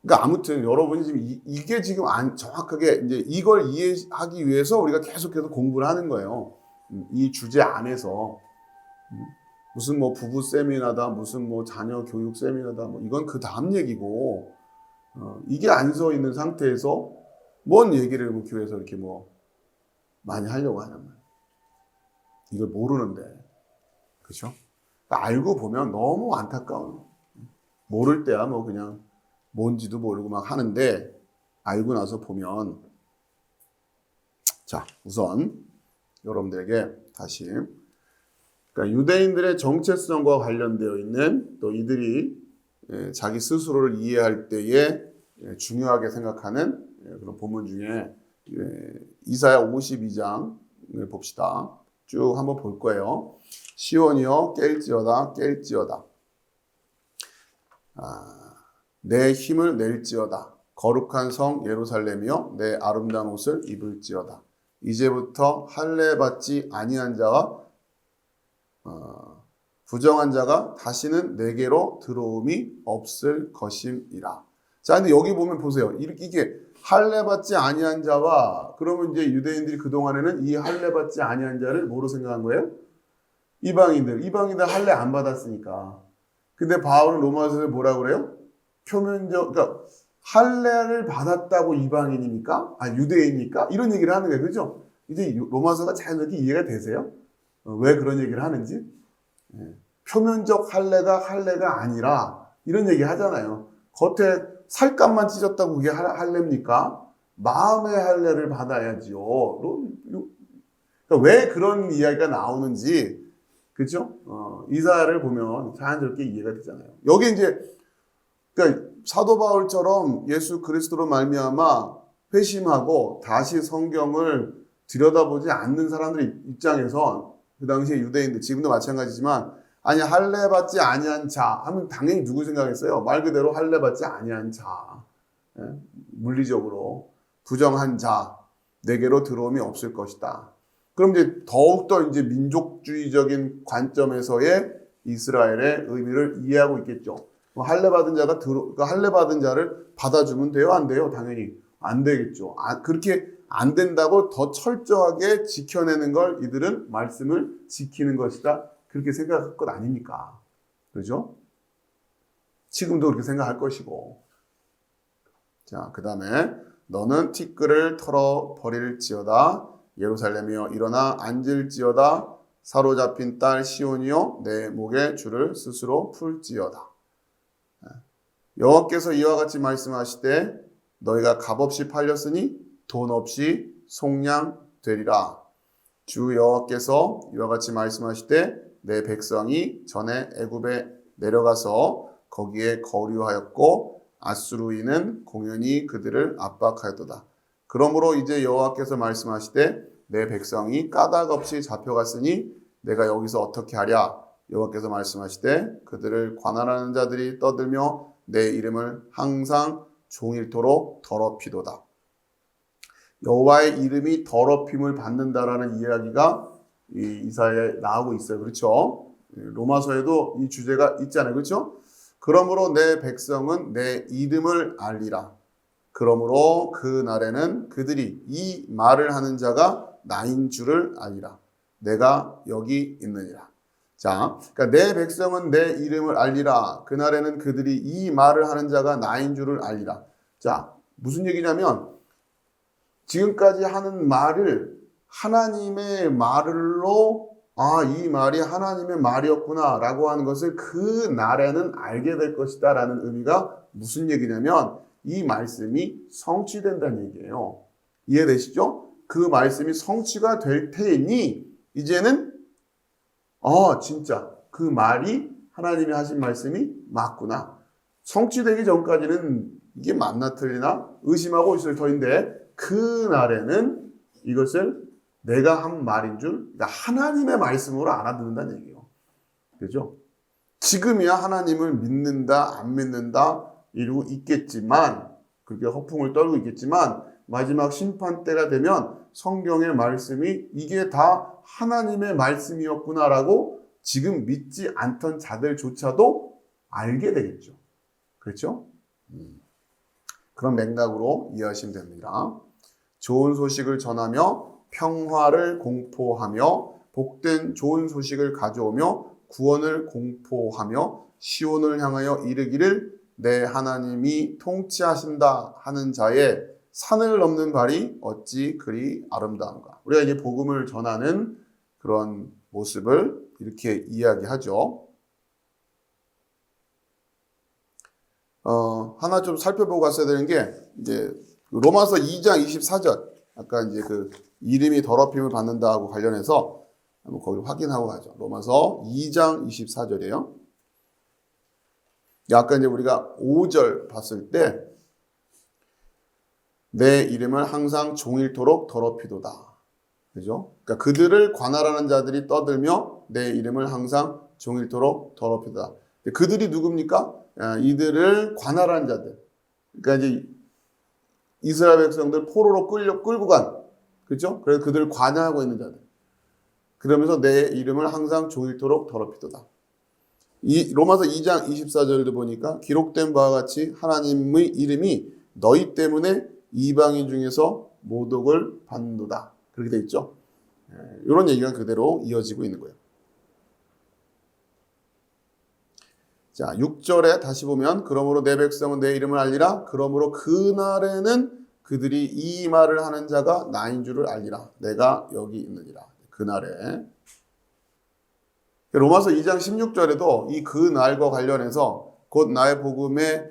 그러니까 아무튼 여러분이 지금 이게 지금 정확하게 이제 이걸 이해하기 위해서 우리가 계속해서 공부를 하는 거예요. 이 주제 안에서 무슨 뭐 부부 세미나다, 무슨 뭐 자녀 교육 세미나다, 뭐 이건 그 다음 얘기고 이게 안 서 있는 상태에서 뭔 얘기를 뭐 교회에서 이렇게 뭐 많이 하려고 하는 말이에요. 이걸 모르는데, 그렇죠? 그러니까 알고 보면 너무 안타까운. 모를 때야 뭐 그냥 뭔지도 모르고 막 하는데 알고 나서 보면 자 우선 여러분들에게 다시 그러니까 유대인들의 정체성과 관련되어 있는 또 이들이 자기 스스로를 이해할 때에 중요하게 생각하는 그런 본문 중에 이사야 52장을 봅시다. 쭉 한번 볼 거예요. 시온이여 깰지어다 깰지어다 내 힘을 낼지어다 거룩한 성 예루살렘이여 내 아름다운 옷을 입을지어다 이제부터 할례 받지 아니한 자와 부정한 자가 다시는 내게로 들어옴이 없을 것임이라. 자, 근데 여기 보면 보세요. 이게 할례 받지 아니한 자와 그러면 이제 유대인들이 그 동안에는 이 할례 받지 아니한 자를 뭐로 생각한 거예요? 이방인들 할례 안 받았으니까. 근데 바울은 로마서에 뭐라 그래요? 표면적, 그러니까 할례를 받았다고 이방인입니까? 유대인입니까? 이런 얘기를 하는 거예요, 그죠? 이제 로마서가 자연스럽게 이해가 되세요? 왜 그런 얘기를 하는지? 표면적 할례가 아니라 이런 얘기 하잖아요. 겉에 살갗만 찢었다고 그게 할례입니까? 마음의 할례를 받아야지요. 그러니까 왜 그런 이야기가 나오는지, 그죠? 이사야를 보면 자연스럽게 이해가 되잖아요. 여기 이제, 그러니까 사도 바울처럼 예수 그리스도로 말미암아 회심하고 다시 성경을 들여다보지 않는 사람들 입장에서 그 당시에 유대인들, 지금도 마찬가지지만 아니 할례 받지 아니한 자 하면 당연히 누구 생각했어요? 말 그대로 할례 받지 아니한 자, 물리적으로 부정한 자 내게로 들어옴이 없을 것이다. 그럼 이제 더욱더 이제 민족주의적인 관점에서의 이스라엘의 의미를 이해하고 있겠죠. 할례 받은 자가 할례 받은 자를 받아주면 돼요? 안 돼요? 당연히 안 되겠죠. 그렇게 안 된다고 더 철저하게 지켜내는 걸 이들은 말씀을 지키는 것이다. 그렇게 생각할 것 아닙니까? 그죠? 지금도 그렇게 생각할 것이고. 자, 그 다음에 너는 티끌을 털어버릴지어다. 예루살렘이여 일어나 앉을지어다. 사로잡힌 딸 시온이여 내 목에 줄을 스스로 풀지어다. 여호와께서 이와 같이 말씀하시되 너희가 값없이 팔렸으니 돈 없이 속량되리라. 주 여호와께서 이와 같이 말씀하시되 내 백성이 전에 애굽에 내려가서 거기에 거류하였고 아수르인은 공연히 그들을 압박하였도다. 그러므로 이제 여호와께서 말씀하시되 내 백성이 까닭 없이 잡혀갔으니 내가 여기서 어떻게 하랴. 여호와께서 말씀하시되 그들을 관할하는 자들이 떠들며 내 이름을 항상 종일토록 더럽히도다. 여호와의 이름이 더럽힘을 받는다라는 이야기가 이사야에 나오고 있어요. 그렇죠? 로마서에도 이 주제가 있잖아요. 그렇죠? 그러므로 내 백성은 내 이름을 알리라. 그러므로 그 날에는 그들이 이 말을 하는 자가 나인 줄을 알리라. 내가 여기 있느니라. 자, 그러니까 내 백성은 내 이름을 알리라. 그날에는 그들이 이 말을 하는 자가 나인 줄을 알리라. 자, 무슨 얘기냐면 지금까지 하는 말을 하나님의 말로 이 말이 하나님의 말이었구나 라고 하는 것을 그 날에는 알게 될 것이다 라는 의미가 무슨 얘기냐면 이 말씀이 성취된다는 얘기예요. 이해되시죠? 그 말씀이 성취가 될 테니 이제는 진짜 그 말이 하나님이 하신 말씀이 맞구나. 성취되기 전까지는 이게 맞나 틀리나 의심하고 있을 터인데 그 날에는 이것을 내가 한 말인 줄 그러니까 하나님의 말씀으로 알아듣는다는 얘기예요. 그죠? 지금이야 하나님을 믿는다 안 믿는다 이러고 있겠지만 그렇게 허풍을 떨고 있겠지만 마지막 심판 때가 되면 성경의 말씀이 이게 다 하나님의 말씀이었구나라고 지금 믿지 않던 자들조차도 알게 되겠죠. 그렇죠? 그런 맥락으로 이해하시면 됩니다. 좋은 소식을 전하며 평화를 공포하며 복된 좋은 소식을 가져오며 구원을 공포하며 시온을 향하여 이르기를 내 하나님이 통치하신다 하는 자의 산을 넘는 발이 어찌 그리 아름다운가. 우리가 이제 복음을 전하는 그런 모습을 이렇게 이야기하죠. 하나 좀 살펴보고 갔어야 되는 게 이제 로마서 2장 24절 아까 이제 그 이름이 더럽힘을 받는다하고 관련해서 한번 거기를 확인하고 가죠. 로마서 2장 24절이에요. 아까 이제 우리가 5절 봤을 때 내 이름을 항상 종일토록 더럽히도다. 그죠? 그러니까 그들을 관할하는 자들이 떠들며 내 이름을 항상 종일토록 더럽히도다. 그들이 누굽니까? 이들을 관할하는 자들. 그러니까 이제 이스라엘 백성들 포로로 끌고 간, 그죠? 그래서 그들을 관할하고 있는 자들. 그러면서 내 이름을 항상 종일토록 더럽히도다. 이 로마서 2장 24절도 보니까 기록된 바와 같이 하나님의 이름이 너희 때문에 이방인 중에서 모독을 받는도다. 그렇게 돼 있죠. 이런 얘기가 그대로 이어지고 있는 거예요. 자, 6절에 다시 보면 그러므로 내 백성은 내 이름을 알리라. 그러므로 그날에는 그들이 이 말을 하는 자가 나인 줄을 알리라. 내가 여기 있느니라. 그날에. 로마서 2장 16절에도 이 그날과 관련해서 곧 나의 복음에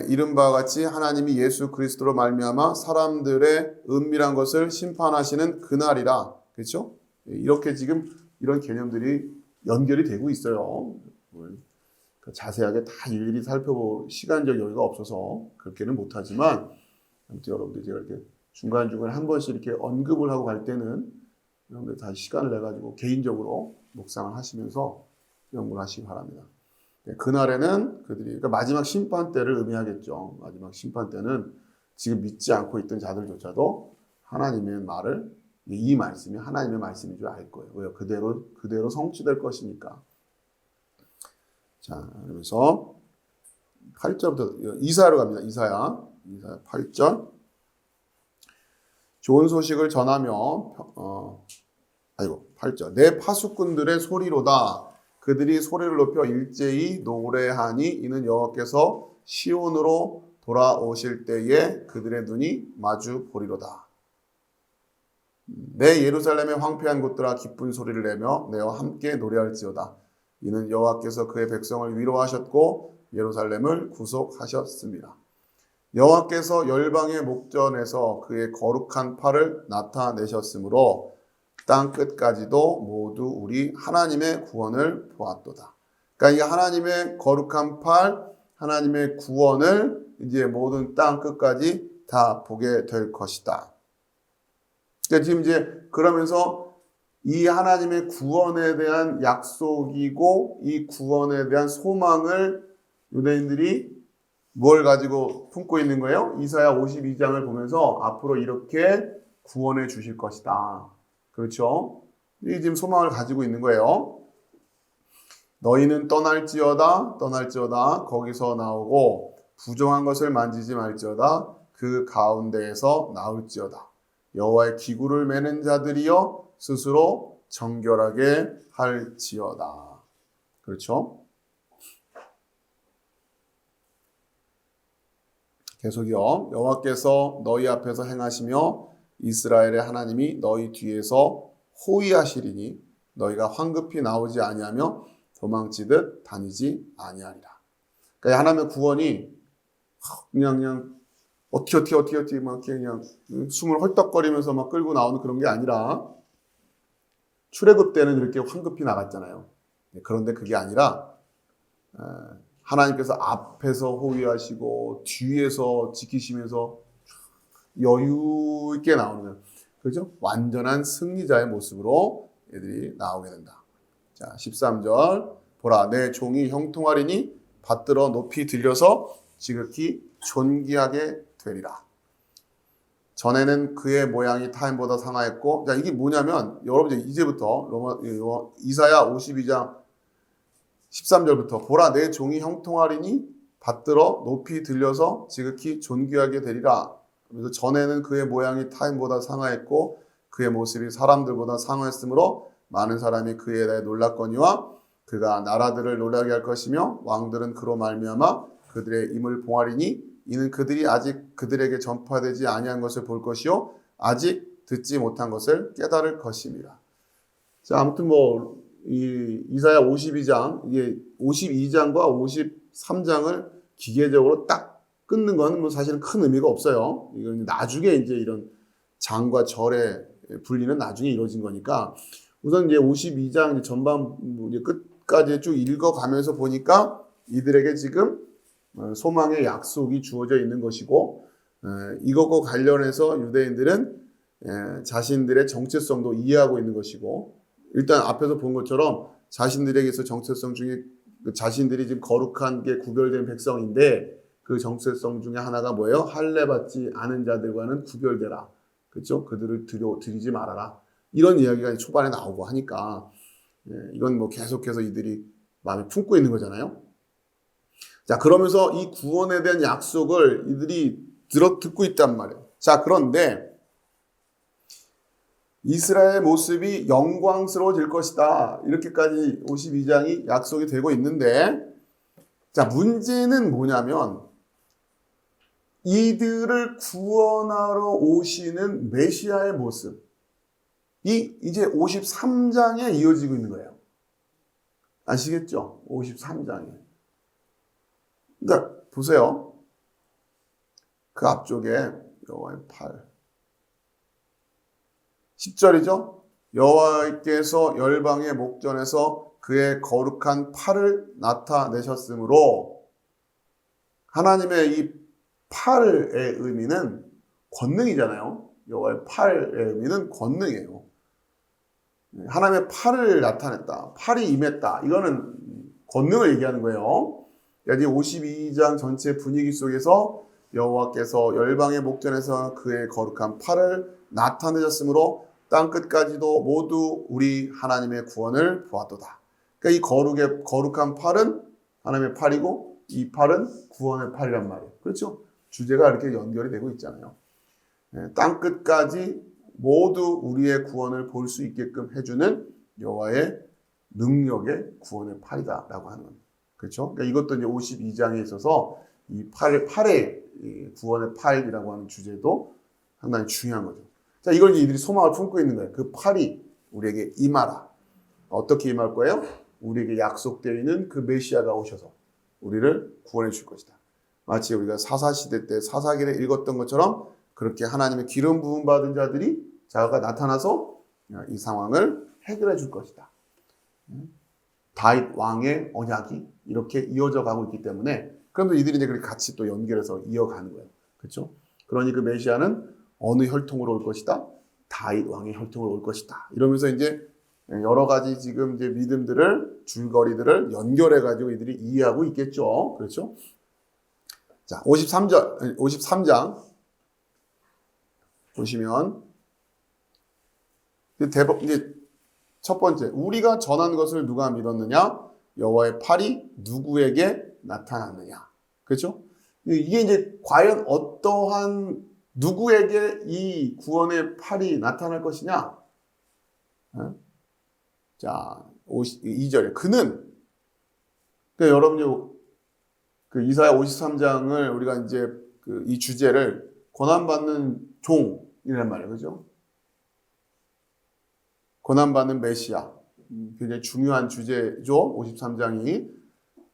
이른 바와 같이 하나님이 예수 그리스도로 말미암아 사람들의 은밀한 것을 심판하시는 그날이라. 그렇죠? 이렇게 지금 이런 개념들이 연결이 되고 있어요. 자세하게 다 일일이 살펴볼 시간적 여유가 없어서 그렇게는 못하지만 아무튼 여러분들이 제가 이렇게 중간중간에 한 번씩 이렇게 언급을 하고 갈 때는 여러분들 다시 시간을 내가지고 개인적으로 묵상을 하시면서 연구를 하시기 바랍니다. 그날에는 그들이 그러니까 마지막 심판 때를 의미하겠죠. 마지막 심판 때는 지금 믿지 않고 있던 자들조차도 하나님의 말을 이 말씀이 하나님의 말씀인 줄 알 거예요. 왜요? 그대로 성취될 것이니까. 자, 그러면서 8절부터 이사야로 갑니다. 이사야 8절. 좋은 소식을 전하며 8절. 내 파수꾼들의 소리로다. 그들이 소리를 높여 일제히 노래하니 이는 여호와께서 시온으로 돌아오실 때에 그들의 눈이 마주 보리로다. 내 예루살렘의 황폐한 곳들아 기쁜 소리를 내며 내와 함께 노래할지어다. 이는 여호와께서 그의 백성을 위로하셨고 예루살렘을 구속하셨습니다. 여호와께서 열방의 목전에서 그의 거룩한 팔을 나타내셨으므로 땅 끝까지도 모두 우리 하나님의 구원을 보았도다. 그러니까 이 하나님의 거룩한 팔, 하나님의 구원을 이제 모든 땅 끝까지 다 보게 될 것이다. 그러니까 지금 이제 그러면서 이 하나님의 구원에 대한 약속이고 이 구원에 대한 소망을 유대인들이 뭘 가지고 품고 있는 거예요? 이사야 52장을 보면서 앞으로 이렇게 구원해 주실 것이다. 그렇죠? 이 지금 소망을 가지고 있는 거예요. 너희는 떠날지어다 거기서 나오고 부정한 것을 만지지 말지어다 그 가운데에서 나올지어다. 여호와의 기구를 매는 자들이여 스스로 정결하게 할지어다. 그렇죠? 계속이요. 여호와께서 너희 앞에서 행하시며 이스라엘의 하나님이 너희 뒤에서 호위하시리니 너희가 황급히 나오지 아니하며 도망치듯 다니지 아니하리라. 그러니까 하나님의 구원이 그냥 어떻게 막 그냥 숨을 헐떡거리면서 막 끌고 나오는 그런 게 아니라 출애굽 때는 이렇게 황급히 나갔잖아요. 그런데 그게 아니라 하나님께서 앞에서 호위하시고 뒤에서 지키시면서 여유 있게 나오는, 그죠? 완전한 승리자의 모습으로 애들이 나오게 된다. 자, 13절. 보라, 내 종이 형통하리니 받들어 높이 들려서 지극히 존귀하게 되리라. 전에는 그의 모양이 타인보다 상하였고, 자, 이게 뭐냐면, 여러분 이제부터 이사야 52장 13절부터 보라, 내 종이 형통하리니 받들어 높이 들려서 지극히 존귀하게 되리라. 그래서 전에는 그의 모양이 타인보다 상하였고 그의 모습이 사람들보다 상하였으므로 많은 사람이 그에 대해 놀랐거니와 그가 나라들을 놀라게 할 것이며 왕들은 그로 말미암아 그들의 임을 봉하리니 이는 그들이 아직 그들에게 전파되지 아니한 것을 볼 것이요 아직 듣지 못한 것을 깨달을 것입니다. 자, 아무튼 이사야 52장, 이게 52장과 53장을 기계적으로 딱 끊는 건 사실은 큰 의미가 없어요. 이건 나중에 이제 이런 장과 절의 분리는 나중에 이루어진 거니까 우선 이제 52장 전반 이제 끝까지 쭉 읽어가면서 보니까 이들에게 지금 소망의 약속이 주어져 있는 것이고 이것과 관련해서 유대인들은 자신들의 정체성도 이해하고 있는 것이고 일단 앞에서 본 것처럼 자신들에게서 정체성 중에 자신들이 지금 거룩한 게 구별된 백성인데 그 정체성 중에 하나가 뭐예요? 할례 받지 않은 자들과는 구별되라. 그렇죠? 그들을 드리지 말아라. 이런 이야기가 초반에 나오고 하니까 이건 계속해서 이들이 마음에 품고 있는 거잖아요. 자, 그러면서 이 구원에 대한 약속을 이들이 듣고 있단 말이에요. 자, 그런데 이스라엘의 모습이 영광스러워질 것이다. 이렇게까지 52장이 약속이 되고 있는데, 자, 문제는 뭐냐면 이들을 구원하러 오시는 메시아의 모습이 이제 53장에 이어지고 있는 거예요. 아시겠죠? 53장에. 그러니까 보세요. 그 앞쪽에 여호와의 팔. 10절이죠. 여호와께서 열방의 목전에서 그의 거룩한 팔을 나타내셨으므로 하나님의 이 팔의 의미는 권능이잖아요. 여호와의 팔의 의미는 권능이에요. 하나님의 팔을 나타냈다. 팔이 임했다. 이거는 권능을 얘기하는 거예요. 그러니까 52장 전체 분위기 속에서 여호와께서 열방의 목전에서 그의 거룩한 팔을 나타내셨으므로 땅끝까지도 모두 우리 하나님의 구원을 보았도다. 그러니까 이 거룩한 팔은 하나님의 팔이고 이 팔은 구원의 팔이란 말이에요. 그렇죠? 주제가 이렇게 연결이 되고 있잖아요. 땅끝까지 모두 우리의 구원을 볼 수 있게끔 해주는 여호와의 능력의 구원의 팔이다라고 하는 겁니다. 그렇죠? 그러니까 이것도 이제 52장에 있어서 이 팔의 구원의 팔이라고 하는 주제도 상당히 중요한 거죠. 자, 이걸 이들이 소망을 품고 있는 거예요. 그 팔이 우리에게 임하라. 어떻게 임할 거예요? 우리에게 약속되어 있는 그 메시아가 오셔서 우리를 구원해 줄 것이다. 마치 우리가 사사시대 때 사사기를 읽었던 것처럼 그렇게 하나님의 기름 부음 받은 자들이 자가 나타나서 이 상황을 해결해 줄 것이다. 다윗 왕의 언약이 이렇게 이어져 가고 있기 때문에 그런데 이들이 이제 같이 또 연결해서 이어가는 거예요. 그렇죠? 그러니 그 메시아는 어느 혈통으로 올 것이다? 다윗 왕의 혈통으로 올 것이다. 이러면서 이제 여러 가지 지금 이제 믿음들을 줄거리들을 연결해 가지고 이들이 이해하고 있겠죠. 그렇죠? 자, 53장 보시면 이제 첫 번째, 우리가 전한 것을 누가 믿었느냐? 여호와의 팔이 누구에게 나타났느냐? 그렇죠? 이게 이제 과연 어떠한 누구에게 이 구원의 팔이 나타날 것이냐? 자, 2절에 그는 그러니까 여러분이 그 이사야 53장을 우리가 이제 이 주제를 고난받는 종이란 말이에요. 그죠? 고난받는 메시아. 굉장히 중요한 주제죠. 53장이.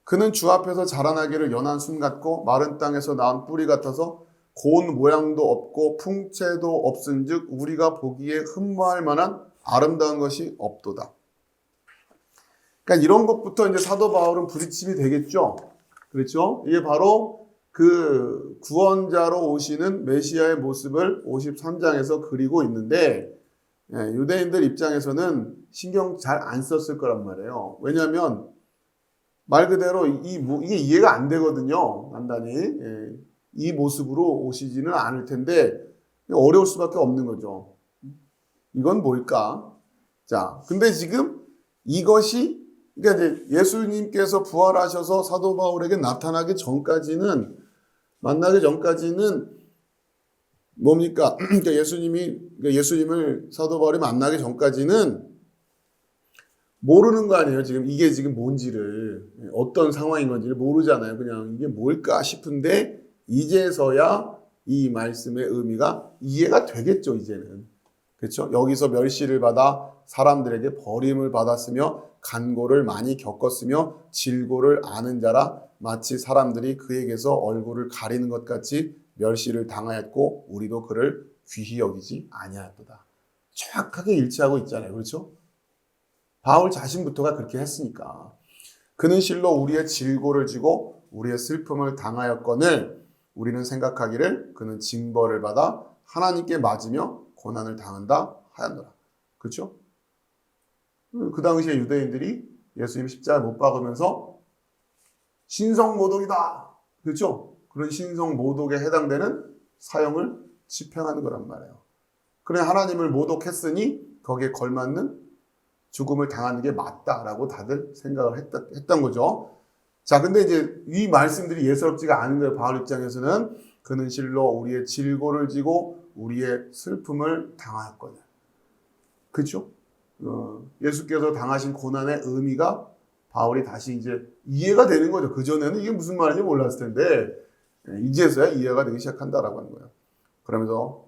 그는 주 앞에서 자라나기를 연한 순 같고 마른 땅에서 나온 뿌리 같아서 고운 모양도 없고 풍채도 없은즉 우리가 보기에 흠모할 만한 아름다운 것이 없도다. 그러니까 이런 것부터 이제 사도 바울은 부딪힘이 되겠죠. 그렇죠? 이게 바로 그 구원자로 오시는 메시아의 모습을 53장에서 그리고 있는데 유대인들 입장에서는 신경 잘 안 썼을 거란 말이에요. 왜냐하면 말 그대로 이게 이해가 안 되거든요. 간단히. 이 모습으로 오시지는 않을 텐데 어려울 수밖에 없는 거죠. 이건 뭘까? 자, 근데 지금 이것이 그러니까 이제 예수님께서 부활하셔서 사도 바울에게 나타나기 전까지는 만나기 전까지는 뭡니까? 그러니까 예수님을 사도 바울이 만나기 전까지는 모르는 거 아니에요. 지금 이게 지금 뭔지를 어떤 상황인 건지를 모르잖아요. 그냥 이게 뭘까 싶은데 이제서야 이 말씀의 의미가 이해가 되겠죠. 이제는 그렇죠. 여기서 멸시를 받아 사람들에게 버림을 받았으며 간고를 많이 겪었으며 질고를 아는 자라 마치 사람들이 그에게서 얼굴을 가리는 것 같이 멸시를 당하였고 우리도 그를 귀히 여기지 아니하였도다. 정확하게 일치하고 있잖아요. 그렇죠? 바울 자신부터가 그렇게 했으니까. 그는 실로 우리의 질고를 지고 우리의 슬픔을 당하였거늘 우리는 생각하기를 그는 징벌을 받아 하나님께 맞으며 고난을 당한다 하였노라. 그렇죠? 그 당시에 유대인들이 예수님 십자가에 못 박으면서 신성모독이다. 그렇죠? 그런 신성모독에 해당되는 사형을 집행하는 거란 말이에요. 그래 하나님을 모독했으니 거기에 걸맞는 죽음을 당하는 게 맞다라고 다들 생각을 했던 거죠. 자, 근데 이제 이 말씀들이 예사롭지가 않은 거예요. 바울 입장에서는 그는 실로 우리의 질고를 지고 우리의 슬픔을 당하였거든. 그렇죠? 예수께서 당하신 고난의 의미가 바울이 다시 이제 이해가 되는 거죠. 그전에는 이게 무슨 말인지 몰랐을 텐데 이제서야 이해가 되기 시작한다라고 하는 거예요. 그러면서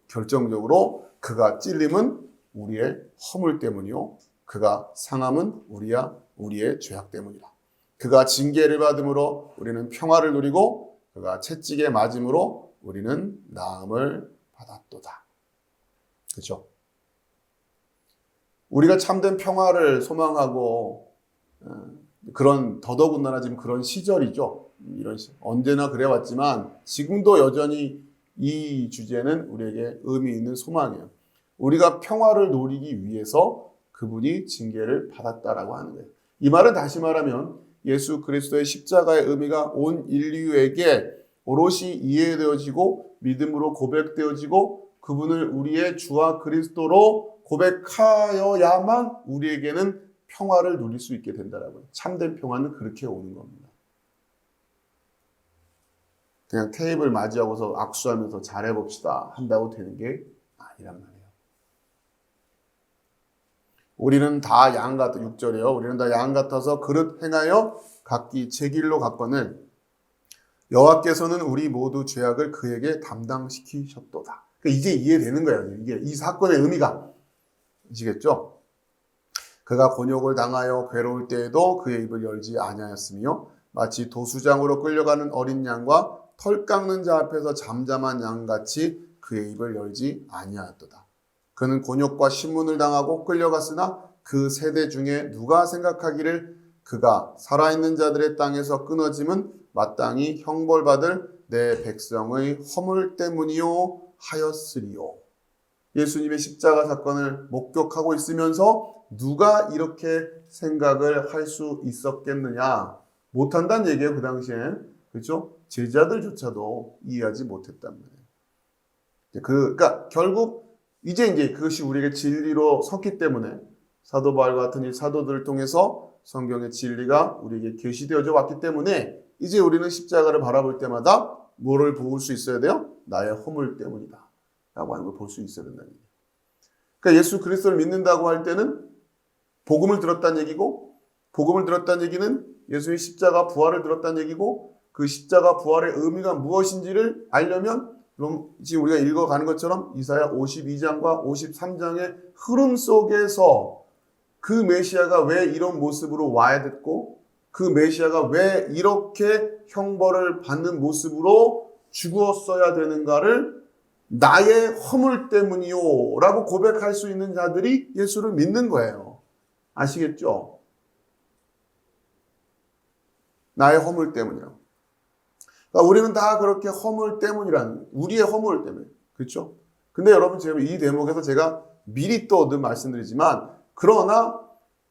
결정적으로 그가 찔림은 우리의 허물 때문이요. 그가 상함은 우리의 죄악 때문이다. 그가 징계를 받음으로 우리는 평화를 누리고 그가 채찍에 맞음으로 우리는 나음을 받았도다. 그렇죠? 우리가 참된 평화를 소망하고 그런 더더군다나 지금 그런 시절이죠. 이런 언제나 그래왔지만 지금도 여전히 이 주제는 우리에게 의미 있는 소망이에요. 우리가 평화를 누리기 위해서 그분이 징계를 받았다라고 하는 거예요. 이 말은 다시 말하면 예수 그리스도의 십자가의 의미가 온 인류에게 오롯이 이해되어지고 믿음으로 고백되어지고 그분을 우리의 주와 그리스도로 고백하여야만 우리에게는 평화를 누릴 수 있게 된다라고요. 참된 평화는 그렇게 오는 겁니다. 그냥 테이블 맞이하고서 악수하면서 잘해봅시다 한다고 되는 게 아니란 말이에요. 우리는 다 양 같아 6절이에요. 우리는 다 양 같아서 그릇 행하여 각기 제 길로 갔거늘 여호와께서는 우리 모두 죄악을 그에게 담당시키셨도다. 그러니까 이제 이해되는 거예요. 이게 이 사건의 의미가 아시겠죠? 그가 곤욕을 당하여 괴로울 때에도 그의 입을 열지 아니하였으며 마치 도수장으로 끌려가는 어린 양과 털 깎는 자 앞에서 잠잠한 양같이 그의 입을 열지 아니하였도다. 그는 곤욕과 신문을 당하고 끌려갔으나 그 세대 중에 누가 생각하기를 그가 살아있는 자들의 땅에서 끊어짐은 마땅히 형벌받을 내 백성의 허물 때문이요 하였으리요. 예수님의 십자가 사건을 목격하고 있으면서 누가 이렇게 생각을 할 수 있었겠느냐? 못한다는 얘기예요. 그 당시엔. 그렇죠? 제자들조차도 이해하지 못했단 말이에요. 그러니까 결국 이제 그것이 우리에게 진리로 섰기 때문에 사도 바울 같은 이 사도들을 통해서 성경의 진리가 우리에게 계시되어져 왔기 때문에 이제 우리는 십자가를 바라볼 때마다 뭐를 볼 수 있어야 돼요? 나의 허물 때문이다 라고 하는 걸 볼 수 있어야 된다는 얘기예요. 그러니까 예수 그리스도를 믿는다고 할 때는 복음을 들었다는 얘기고 복음을 들었다는 얘기는 예수의 십자가 부활을 들었다는 얘기고 그 십자가 부활의 의미가 무엇인지를 알려면 그럼 지금 우리가 읽어가는 것처럼 이사야 52장과 53장의 흐름 속에서 그 메시아가 왜 이런 모습으로 와야 됐고 그 메시아가 왜 이렇게 형벌을 받는 모습으로 죽었어야 되는가를 나의 허물 때문이요 라고 고백할 수 있는 자들이 예수를 믿는 거예요. 아시겠죠? 나의 허물 때문이라고. 그러니까 우리는 다 그렇게 허물 때문이란, 우리의 허물 때문에. 그렇죠? 근데 여러분, 제가 이 대목에서 제가 미리 또 늘 말씀드리지만, 그러나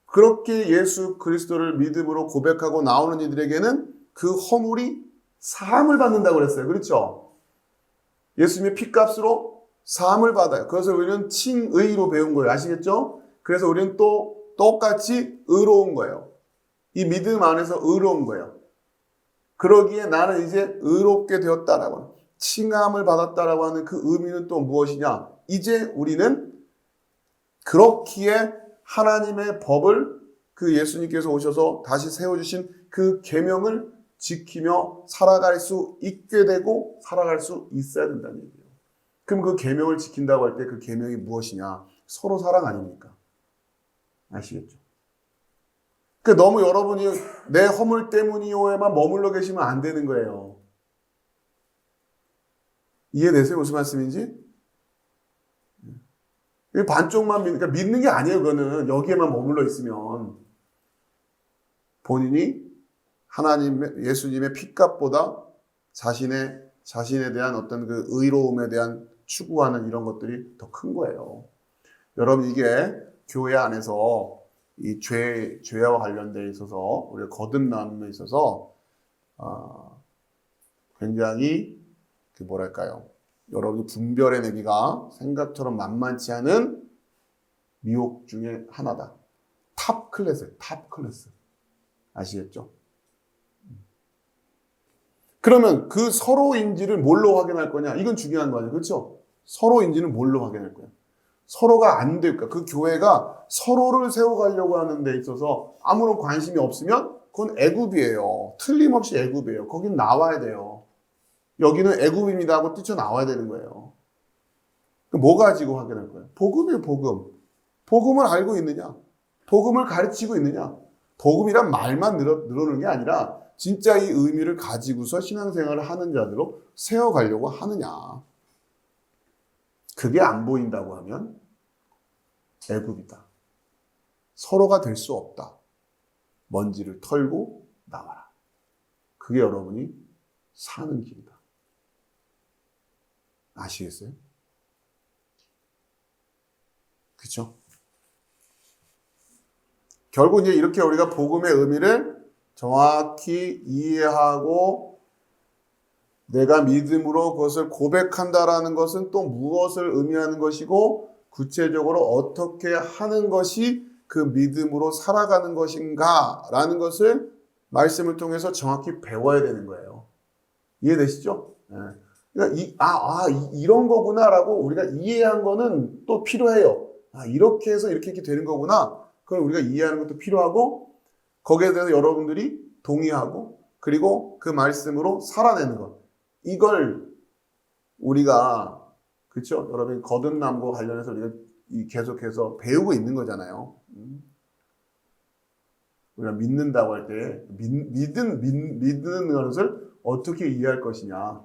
그렇게 예수 그리스도를 믿음으로 고백하고 나오는 이들에게는 그 허물이 사함을 받는다고 그랬어요. 그렇죠? 예수님의 피값으로 사함을 받아요. 그것을 우리는 칭의로 배운 거예요. 아시겠죠? 그래서 우리는 또 똑같이 의로운 거예요. 이 믿음 안에서 의로운 거예요. 그러기에 나는 이제 의롭게 되었다라고, 칭함을 받았다라고 하는 그 의미는 또 무엇이냐? 이제 우리는 그렇기에 하나님의 법을 그 예수님께서 오셔서 다시 세워주신 그 계명을 지키며 살아갈 수 있게 되고 살아갈 수 있어야 된다는 얘기예요. 그럼 그 계명을 지킨다고 할 때 그 계명이 무엇이냐? 서로 사랑 아닙니까? 아시겠죠? 그러니까 너무 여러분이 내 허물 때문이요에만 머물러 계시면 안 되는 거예요. 이해되세요? 무슨 말씀인지? 반쪽만 그러니까 믿는 게 아니에요. 그거는 여기에만 머물러 있으면 본인이 하나님, 예수님의 피값보다 자신에 대한 어떤 그 의로움에 대한 추구하는 이런 것들이 더 큰 거예요. 여러분, 이게 교회 안에서 이 죄와 관련돼 있어서 우리가 거듭남에 있어서 굉장히 그 뭐랄까요? 여러분이 분별해내기가 생각처럼 만만치 않은 미혹 중에 하나다. 탑 클래스예요. 탑 클래스. 아시겠죠? 그러면 그 서로인지를 뭘로 확인할 거냐? 이건 중요한 거 아니에요. 그렇죠? 서로인지는 뭘로 확인할 거야? 서로가 안 될까? 그 교회가 서로를 세워가려고 하는 데 있어서 아무런 관심이 없으면 그건 애굽이에요. 틀림없이 애굽이에요. 거긴 나와야 돼요. 여기는 애굽입니다 하고 뛰쳐나와야 되는 거예요. 뭐 가지고 확인할 거예요? 복음이에요, 복음. 복음을 알고 있느냐? 복음을 가르치고 있느냐? 복음이란 말만 늘어놓는 게 아니라 진짜 이 의미를 가지고서 신앙생활을 하는 자들로 세워가려고 하느냐? 그게 안 보인다고 하면 애굽이다. 서로가 될 수 없다. 먼지를 털고 나와라. 그게 여러분이 사는 길이다. 아시겠어요? 그렇죠? 결국 이제 이렇게 우리가 복음의 의미를 정확히 이해하고 내가 믿음으로 그것을 고백한다라는 것은 또 무엇을 의미하는 것이고 구체적으로 어떻게 하는 것이 그 믿음으로 살아가는 것인가라는 것을 말씀을 통해서 정확히 배워야 되는 거예요. 이해되시죠? 네. 그러니까 이런 거구나라고 우리가 이해한 거는 또 필요해요. 이렇게 해서 이렇게 되는 거구나. 그걸 우리가 이해하는 것도 필요하고 거기에 대해서 여러분들이 동의하고 그리고 그 말씀으로 살아내는 것. 이걸 우리가 그렇죠? 여러분 거듭남과 관련해서 우리가 계속해서 배우고 있는 거잖아요. 우리가 믿는다고 할 때 믿는 것을 어떻게 이해할 것이냐.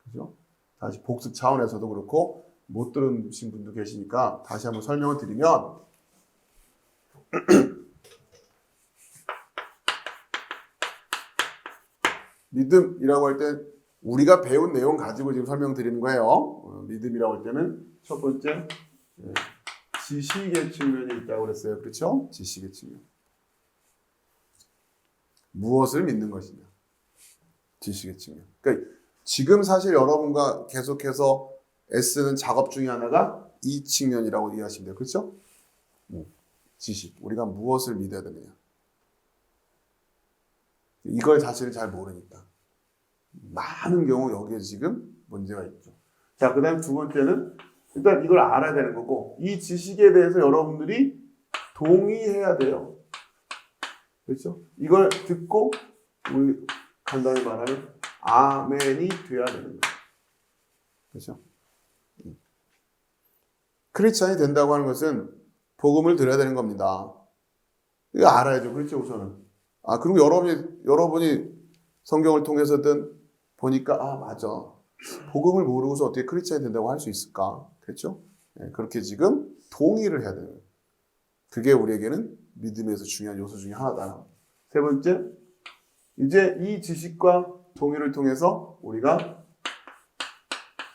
그죠? 다시 복습 차원에서도 그렇고 못 들으신 분도 계시니까 다시 한번 설명을 드리면 믿음이라고 할 때 우리가 배운 내용 가지고 지금 설명드리는 거예요. 믿음이라고 할 때는 첫 번째 지식의 측면이 있다고 그랬어요. 그렇죠? 지식의 측면. 무엇을 믿는 것이냐. 지식의 측면. 그러니까 지금 사실 여러분과 계속해서 애쓰는 작업 중에 하나가 이 측면이라고 이해하시면 돼요. 그렇죠? 지식. 우리가 무엇을 믿어야 되느냐. 이걸 자신을 잘 모르니까. 많은 경우 여기에 지금 문제가 있죠. 자, 그 다음 두 번째는 일단 이걸 알아야 되는 거고 이 지식에 대해서 여러분들이 동의해야 돼요. 그렇죠? 이걸 듣고 우리 간단히 말하면 아멘이 돼야 되는 거예요. 그렇죠? 크리스찬이 된다고 하는 것은 복음을 들어야 되는 겁니다. 이거 알아야죠. 그렇죠, 우선은. 그리고 여러분이 성경을 통해서든 보니까, 맞아. 복음을 모르고서 어떻게 크리스찬이 된다고 할 수 있을까? 그렇죠? 그렇게 지금 동의를 해야 돼요. 그게 우리에게는 믿음에서 중요한 요소 중에 하나다. 세 번째, 이제 이 지식과 동의를 통해서 우리가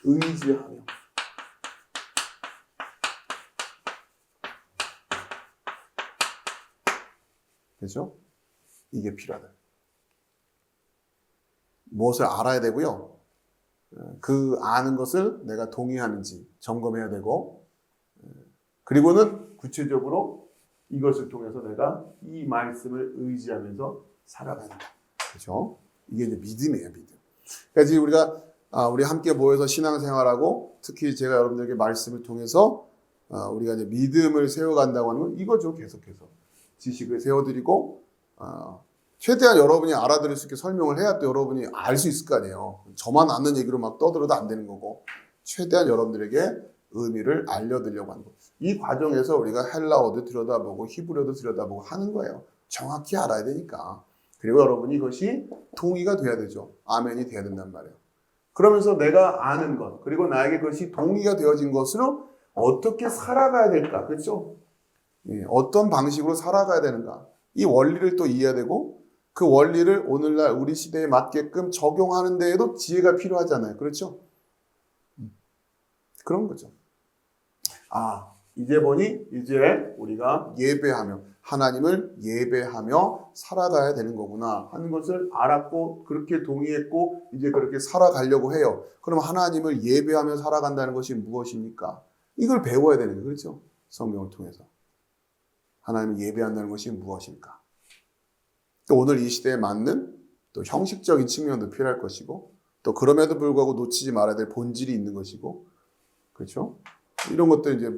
의지하며, 그렇죠? 이게 필요하다. 무엇을 알아야 되고요. 그 아는 것을 내가 동의하는지 점검해야 되고, 그리고는 구체적으로 이것을 통해서 내가 이 말씀을 의지하면서 살아가야 된다. 그렇죠? 이게 이제 믿음이에요, 믿음. 그러니까 지금 우리 함께 모여서 신앙생활하고, 특히 제가 여러분들에게 말씀을 통해서 우리가 이제 믿음을 세워간다고 하는 건 이거죠. 계속해서 지식을 세워드리고, 최대한 여러분이 알아들을 수 있게 설명을 해야 또 여러분이 알 수 있을 거 아니에요. 저만 아는 얘기로 막 떠들어도 안 되는 거고, 최대한 여러분들에게 의미를 알려드리려고 하는 거예요. 이 과정에서 우리가 헬라어도 들여다보고 히브리어도 들여다보고 하는 거예요. 정확히 알아야 되니까. 그리고 여러분이 이것이 동의가 돼야 되죠. 아멘이 돼야 된단 말이에요. 그러면서 내가 아는 것, 그리고 나에게 그것이 동의가 되어진 것으로 어떻게 살아가야 될까? 그렇죠? 어떤 방식으로 살아가야 되는가? 이 원리를 또 이해해야 되고, 그 원리를 오늘날 우리 시대에 맞게끔 적용하는 데에도 지혜가 필요하잖아요. 그렇죠? 그런 거죠. 이제 보니 이제 우리가 예배하며, 하나님을 예배하며 살아가야 되는 거구나 하는 것을 알았고, 그렇게 동의했고, 이제 그렇게 살아가려고 해요. 그럼 하나님을 예배하며 살아간다는 것이 무엇입니까? 이걸 배워야 되는 거예요. 그렇죠? 성경을 통해서. 하나님을 예배한다는 것이 무엇입니까? 또 오늘 이 시대에 맞는 또 형식적인 측면도 필요할 것이고, 또 그럼에도 불구하고 놓치지 말아야 될 본질이 있는 것이고, 그렇죠? 이런 것들 이제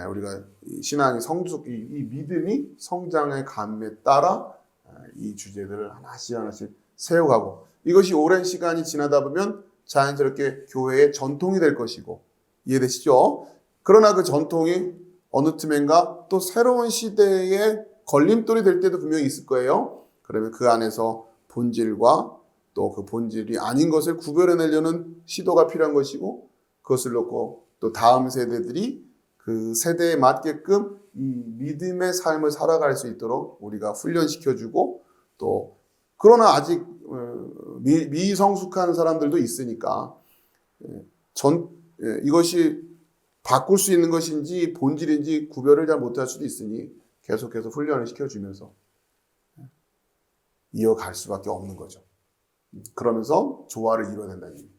우리가 신앙의 이 믿음이 성장의 감에 따라 이 주제들을 하나씩 세워가고, 이것이 오랜 시간이 지나다 보면 자연스럽게 교회의 전통이 될 것이고, 이해되시죠? 그러나 그 전통이 어느 틈엔가 또 새로운 시대의 걸림돌이 될 때도 분명히 있을 거예요. 그러면 그 안에서 본질과 또 그 본질이 아닌 것을 구별해내려는 시도가 필요한 것이고, 그것을 놓고 또 다음 세대들이 그 세대에 맞게끔 이 믿음의 삶을 살아갈 수 있도록 우리가 훈련시켜주고, 또 그러나 아직 미성숙한 사람들도 있으니까 이것이 바꿀 수 있는 것인지 본질인지 구별을 잘 못할 수도 있으니 계속해서 훈련을 시켜주면서 이어갈 수밖에 없는 거죠. 그러면서 조화를 이뤄야 된다는 얘기.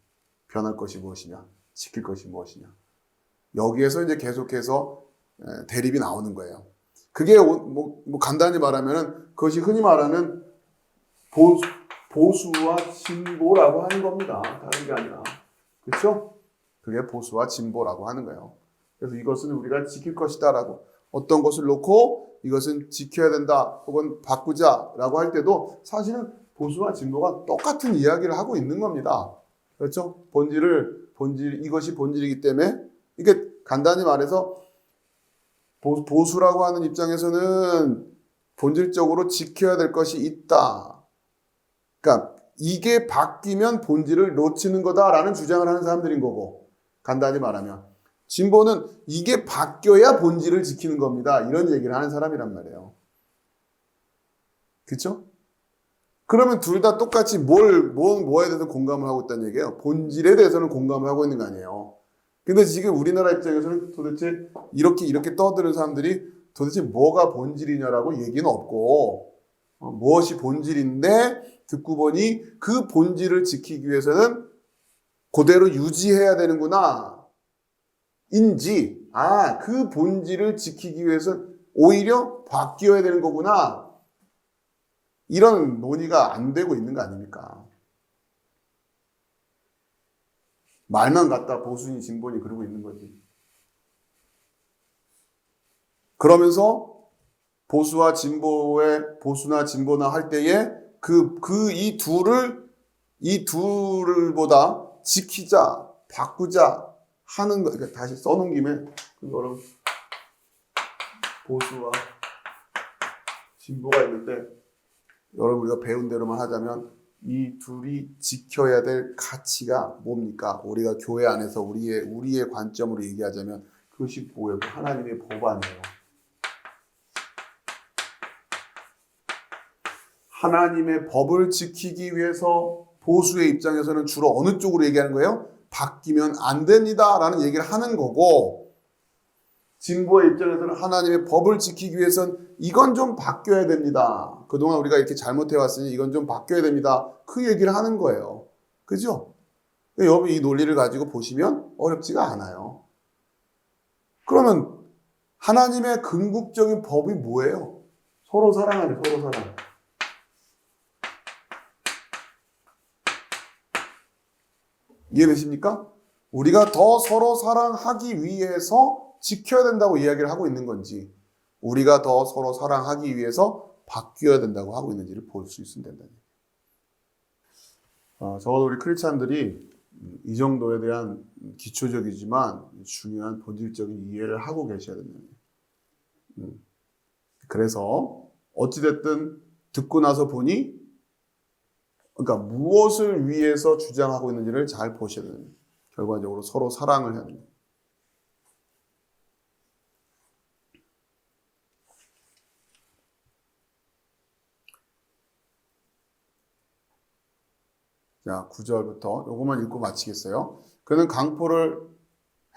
변할 것이 무엇이냐, 지킬 것이 무엇이냐. 여기에서 이제 계속해서 대립이 나오는 거예요. 그게 간단히 말하면 그것이 흔히 말하는 보수와 진보라고 하는 겁니다. 다른 게 아니라. 그렇죠? 그게 보수와 진보라고 하는 거예요. 그래서 이것은 우리가 지킬 것이다라고, 어떤 것을 놓고 이것은 지켜야 된다 혹은 바꾸자라고 할 때도 사실은 보수와 진보가 똑같은 이야기를 하고 있는 겁니다. 그렇죠? 이것이 본질이기 때문에, 이게 간단히 말해서 보수라고 하는 입장에서는 본질적으로 지켜야 될 것이 있다. 그러니까 이게 바뀌면 본질을 놓치는 거다라는 주장을 하는 사람들인 거고, 간단히 말하면 진보는 이게 바뀌어야 본질을 지키는 겁니다. 이런 얘기를 하는 사람이란 말이에요. 그렇죠? 그러면 둘 다 똑같이 뭐에 대해서 공감을 하고 있다는 얘기예요. 본질에 대해서는 공감을 하고 있는 거 아니에요. 근데 지금 우리나라 입장에서는 도대체 이렇게 떠드는 사람들이 도대체 뭐가 본질이냐라고 얘기는 없고, 무엇이 본질인데 듣고 보니 그 본질을 지키기 위해서는 그대로 유지해야 되는구나 인지, 그 본질을 지키기 위해서 오히려 바뀌어야 되는 거구나, 이런 논의가 안 되고 있는 거 아닙니까? 말만 갖다 보수니 진보니 그러고 있는 거지. 그러면서 보수나 진보나 할 때에 이 둘을 이 둘보다 지키자, 바꾸자 하는 거, 그러니까 다시 써놓은 김에, 여러분, 보수와 진보가 있는데, 여러분, 우리가 배운 대로만 하자면, 이 둘이 지켜야 될 가치가 뭡니까? 우리가 교회 안에서 우리의 관점으로 얘기하자면, 그것이 뭐예요? 하나님의 법안이에요. 하나님의 법을 지키기 위해서 보수의 입장에서는 주로 어느 쪽으로 얘기하는 거예요? 바뀌면 안 됩니다 라는 얘기를 하는 거고, 진보의 입장에서는 하나님의 법을 지키기 위해서는 이건 좀 바뀌어야 됩니다. 그동안 우리가 이렇게 잘못해왔으니 이건 좀 바뀌어야 됩니다. 그 얘기를 하는 거예요. 그죠? 여러분 이 논리를 가지고 보시면 어렵지가 않아요. 그러면 하나님의 궁극적인 법이 뭐예요? 서로 사랑하죠. 서로 사랑. 이해되십니까? 우리가 더 서로 사랑하기 위해서 지켜야 된다고 이야기를 하고 있는 건지, 우리가 더 서로 사랑하기 위해서 바뀌어야 된다고 하고 있는지를 볼 수 있으면 된다. 적어도 우리 크리스찬들이 이 정도에 대한 기초적이지만 중요한 본질적인 이해를 하고 계셔야 된다. 그래서 어찌됐든 듣고 나서 보니, 그러니까 무엇을 위해서 주장하고 있는지를 잘 보셔야 됩니다. 결과적으로 서로 사랑을 해야 됩니다. 자, 9절부터 요것만 읽고 마치겠어요. 그는 강포를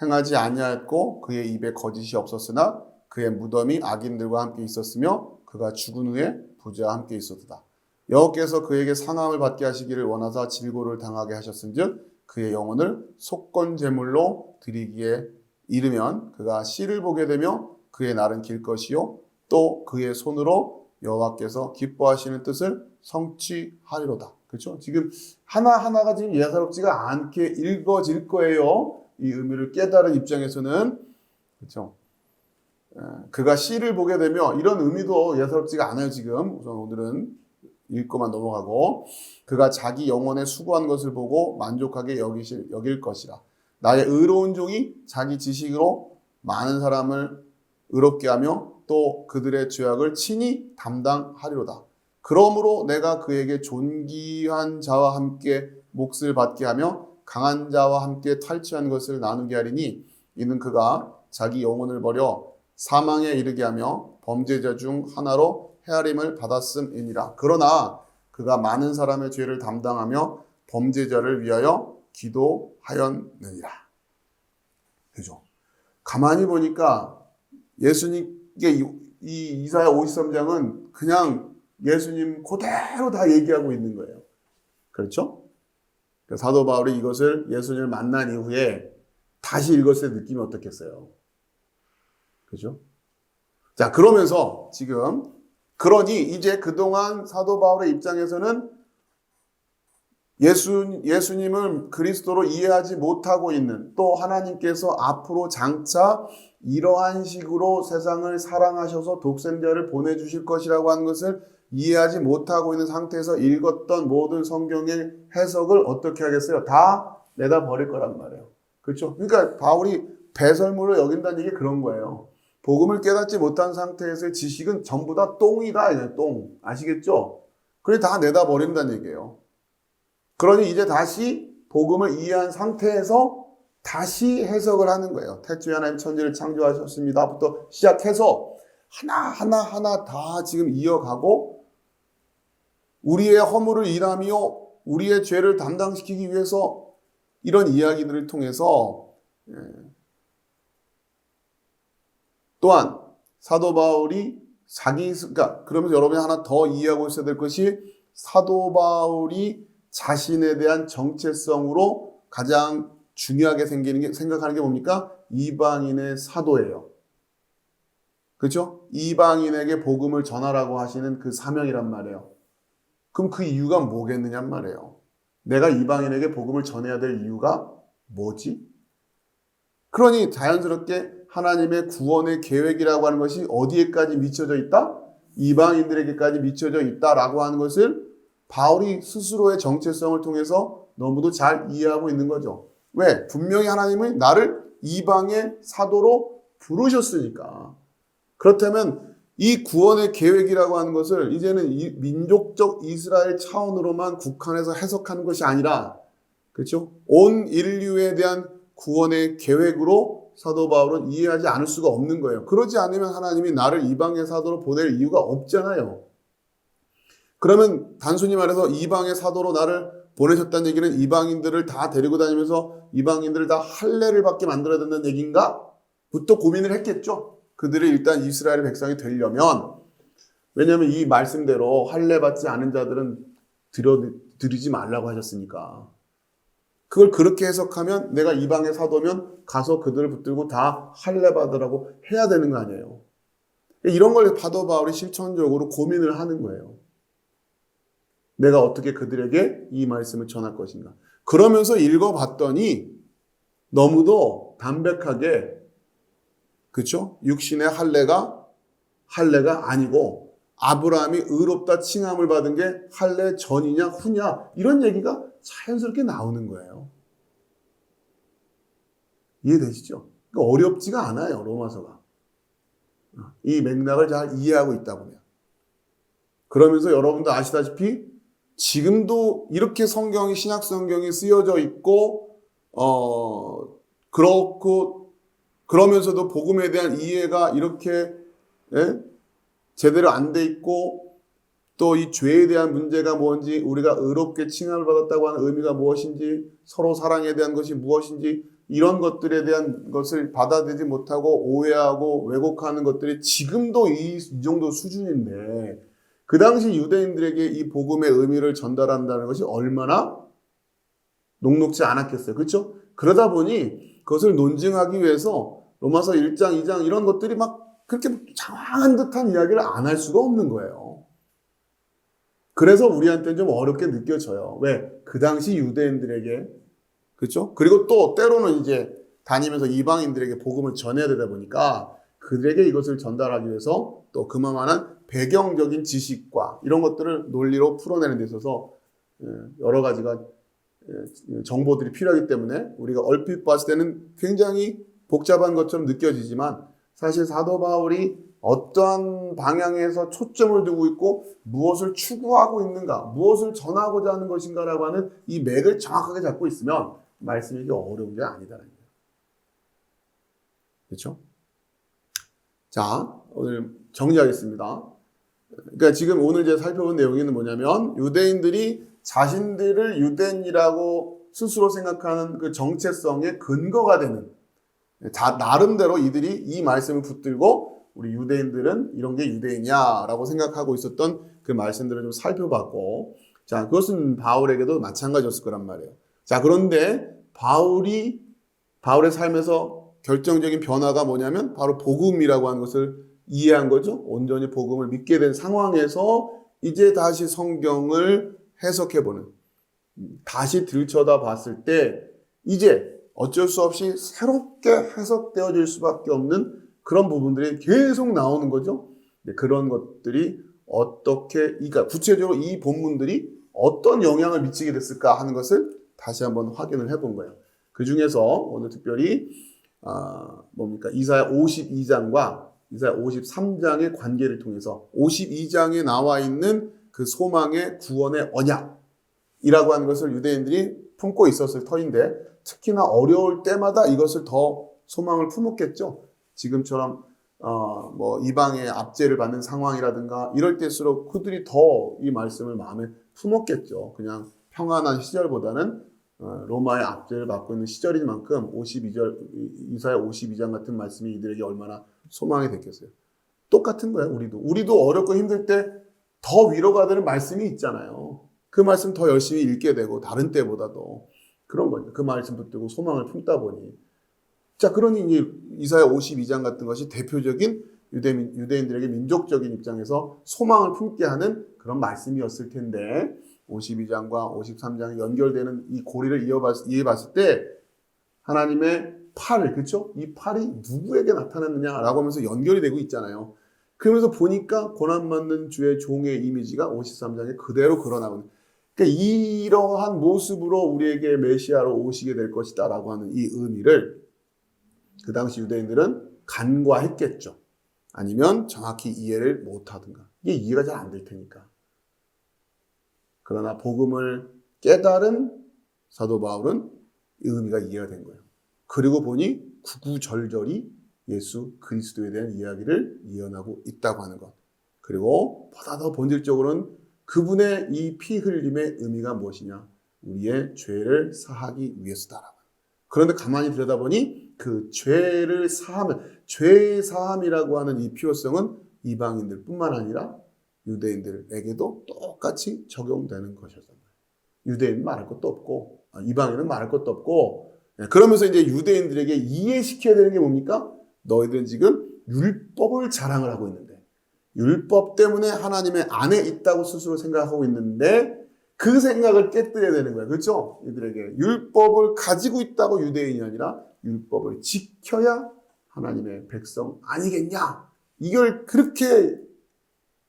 행하지 아니하였고 그의 입에 거짓이 없었으나 그의 무덤이 악인들과 함께 있었으며 그가 죽은 후에 부자와 함께 있었다. 여호와께서 그에게 상함을 받게 하시기를 원하사 질고를 당하게 하셨은즉 그의 영혼을 속건 제물로 드리기에 이르면 그가 씨를 보게 되며 그의 날은 길 것이요 또 그의 손으로 여호와께서 기뻐하시는 뜻을 성취하리로다. 그렇죠? 지금 하나하나가 지금 예사롭지가 않게 읽어질 거예요. 이 의미를 깨달은 입장에서는. 그렇죠? 그가 씨를 보게 되며, 이런 의미도 예사롭지가 않아요. 지금 우선 오늘은 읽고만 넘어가고, 그가 자기 영혼에 수고한 것을 보고 만족하게 여길 것이라. 나의 의로운 종이 자기 지식으로 많은 사람을 의롭게 하며 또 그들의 죄악을 친히 담당하리로다. 그러므로 내가 그에게 존귀한 자와 함께 몫을 받게 하며 강한 자와 함께 탈취한 것을 나누게 하리니 이는 그가 자기 영혼을 버려 사망에 이르게 하며 범죄자 중 하나로 헤아림을 받았음이니라. 그러나 그가 많은 사람의 죄를 담당하며 범죄자를 위하여 기도하였느니라. 그죠? 가만히 보니까 예수님께 이 이사야 53장은 그냥 예수님 그대로 다 얘기하고 있는 거예요. 그렇죠? 사도 바울이 이것을 예수님을 만난 이후에 다시 읽었을 때 느낌이 어떻겠어요? 그죠? 자, 그러면서 지금 그러니 이제 그동안 사도 바울의 입장에서는 예수님을 그리스도로 이해하지 못하고 있는, 또 하나님께서 앞으로 장차 이러한 식으로 세상을 사랑하셔서 독생자를 보내주실 것이라고 하는 것을 이해하지 못하고 있는 상태에서 읽었던 모든 성경의 해석을 어떻게 하겠어요? 다 내다 버릴 거란 말이에요. 그렇죠? 그러니까 바울이 배설물을 여긴다는 얘기 그런 거예요. 복음을 깨닫지 못한 상태에서의 지식은 전부 다 똥이다. 똥. 아시겠죠? 그래 다 내다 버린다는 얘기예요. 그러니 이제 다시 복음을 이해한 상태에서 다시 해석을 하는 거예요. 태초에 하나님 천지를 창조하셨습니다부터 시작해서 하나 다 지금 이어가고, 우리의 허물을 인하며 우리의 죄를 담당시키기 위해서 이런 이야기들을 통해서, 또한 사도 바울이 그러니까 그러면서 여러분이 하나 더 이해하고 있어야 될 것이, 사도 바울이 자신에 대한 정체성으로 가장 중요하게 생각하는 게 뭡니까? 이방인의 사도예요. 그렇죠? 이방인에게 복음을 전하라고 하시는 그 사명이란 말이에요. 그럼 그 이유가 뭐겠느냔 말이에요. 내가 이방인에게 복음을 전해야 될 이유가 뭐지? 그러니 자연스럽게 하나님의 구원의 계획이라고 하는 것이 어디에까지 미쳐져 있다? 이방인들에게까지 미쳐져 있다라고 하는 것을 바울이 스스로의 정체성을 통해서 너무도 잘 이해하고 있는 거죠. 왜? 분명히 하나님은 나를 이방의 사도로 부르셨으니까. 그렇다면 이 구원의 계획이라고 하는 것을 이제는 민족적 이스라엘 차원으로만 국한해서 해석하는 것이 아니라, 그렇죠? 온 인류에 대한 구원의 계획으로 사도 바울은 이해하지 않을 수가 없는 거예요. 그러지 않으면 하나님이 나를 이방의 사도로 보낼 이유가 없잖아요. 그러면 단순히 말해서 이방의 사도로 나를 보내셨다는 얘기는 이방인들을 다 데리고 다니면서 이방인들을 다 할례를 받게 만들어야 된다는 얘기인가? 부터 고민을 했겠죠. 그들이 일단 이스라엘의 백성이 되려면, 왜냐하면 이 말씀대로 할례 받지 않은 자들은 드리지 말라고 하셨으니까. 그걸 그렇게 해석하면 내가 이방의 사도면 가서 그들을 붙들고 다 할례 받으라고 해야 되는 거 아니에요. 이런 걸 사도 바울이 실천적으로 고민을 하는 거예요. 내가 어떻게 그들에게 이 말씀을 전할 것인가. 그러면서 읽어봤더니 너무도 담백하게, 그렇죠? 육신의 할례가 아니고 아브라함이 의롭다 칭함을 받은 게 할례 전이냐 후냐 이런 얘기가 자연스럽게 나오는 거예요. 이해되시죠? 그러니까 어렵지가 않아요, 로마서가. 이 맥락을 잘 이해하고 있다 보면. 그러면서 여러분도 아시다시피 지금도 이렇게 성경이, 신약 성경이 쓰여져 있고, 그러면서도 복음에 대한 이해가 이렇게, 예? 제대로 안 돼 있고, 또 이 죄에 대한 문제가 뭔지, 우리가 의롭게 칭함을 받았다고 하는 의미가 무엇인지, 서로 사랑에 대한 것이 무엇인지, 이런 것들에 대한 것을 받아들이지 못하고 오해하고 왜곡하는 것들이 지금도 이 정도 수준인데, 그 당시 유대인들에게 이 복음의 의미를 전달한다는 것이 얼마나 녹록지 않았겠어요. 그렇죠? 그러다 보니 그것을 논증하기 위해서 로마서 1장, 2장 이런 것들이 막 그렇게 장황한 듯한 이야기를 안 할 수가 없는 거예요. 그래서 우리한테는 좀 어렵게 느껴져요. 왜? 그 당시 유대인들에게, 그렇죠? 그리고 또 때로는 이제 다니면서 이방인들에게 복음을 전해야 되다 보니까 그들에게 이것을 전달하기 위해서 또 그만한 배경적인 지식과 이런 것들을 논리로 풀어내는 데 있어서 여러 가지가 정보들이 필요하기 때문에 우리가 얼핏 봤을 때는 굉장히 복잡한 것처럼 느껴지지만 사실 사도 바울이 어떠한 방향에서 초점을 두고 있고 무엇을 추구하고 있는가, 무엇을 전하고자 하는 것인가라고 하는 이 맥을 정확하게 잡고 있으면 말씀이 어려운 게 아니다라는 거예요. 그렇죠? 자, 오늘 정리하겠습니다. 그러니까 지금 오늘 제가 살펴본 내용은 뭐냐면 유대인들이 자신들을 유대인이라고 스스로 생각하는 그 정체성의 근거가 되는, 나름대로 이들이 이 말씀을 붙들고 우리 유대인들은 이런 게 유대인이야라고 생각하고 있었던 그 말씀들을 좀 살펴봤고, 자, 그것은 바울에게도 마찬가지였을 거란 말이에요. 자, 그런데 바울의 삶에서 결정적인 변화가 뭐냐면 바로 복음이라고 하는 것을 이해한 거죠. 온전히 복음을 믿게 된 상황에서 이제 다시 성경을 해석해보는, 다시 들여다 봤을 때 이제 어쩔 수 없이 새롭게 해석되어질 수밖에 없는 그런 부분들이 계속 나오는 거죠. 그런 것들이 그러니까 구체적으로 이 본문들이 어떤 영향을 미치게 됐을까 하는 것을 다시 한번 확인을 해본 거예요. 그 중에서 오늘 특별히 이사야 52장과 이사야 53장의 관계를 통해서 52장에 나와 있는 그 소망의 구원의 언약이라고 하는 것을 유대인들이 품고 있었을 터인데 특히나 어려울 때마다 이것을 더 소망을 품었겠죠. 지금처럼 이방의 압제를 받는 상황이라든가 이럴 때일수록 그들이 더 이 말씀을 마음에 품었겠죠. 그냥 평안한 시절보다는 로마의 압제를 받고 있는 시절인 만큼 이사야 52장 같은 말씀이 이들에게 얼마나 소망이 됐겠어요. 똑같은 거예요. 우리도 어렵고 힘들 때 더 위로가 되는 말씀이 있잖아요. 그 말씀 더 열심히 읽게 되고 다른 때보다도 그런 거죠. 그 말씀 붙들고 소망을 품다 보니. 자, 그러니 이사야 52장 같은 것이 대표적인 유대인들에게 민족적인 입장에서 소망을 품게 하는 그런 말씀이었을 텐데 52장과 53장이 연결되는 이 고리를 이해봤을 때 하나님의 팔, 그렇죠? 이 팔이 누구에게 나타났느냐라고 하면서 연결이 되고 있잖아요. 그러면서 보니까 고난받는 주의 종의 이미지가 53장에 그대로 걸어나오는, 그러니까 이러한 모습으로 우리에게 메시아로 오시게 될 것이다 라고 하는 이 의미를 그 당시 유대인들은 간과했겠죠. 아니면 정확히 이해를 못하든가. 이게 이해가 잘 안 될 테니까. 그러나 복음을 깨달은 사도 바울은 이 의미가 이해가 된 거예요. 그리고 보니 구구절절히 예수 그리스도에 대한 이야기를 이어나고 있다고 하는 것. 그리고 보다 더 본질적으로는 그분의 이 피 흘림의 의미가 무엇이냐? 우리의 죄를 사하기 위해서다라고. 그런데 가만히 들여다보니 그 죄를 사하면, 죄의 사함이라고 하는 이 필요성은 이방인들 뿐만 아니라 유대인들에게도 똑같이 적용되는 것이었단 말이에요. 유대인은 말할 것도 없고, 이방인은 말할 것도 없고, 그러면서 이제 유대인들에게 이해시켜야 되는 게 뭡니까? 너희들은 지금 율법을 자랑을 하고 있는데, 율법 때문에 하나님의 안에 있다고 스스로 생각하고 있는데, 그 생각을 깨뜨려야 되는 거예요. 그렇죠? 이들에게 율법을 가지고 있다고 유대인이 아니라 율법을 지켜야 하나님의 백성 아니겠냐? 이걸 그렇게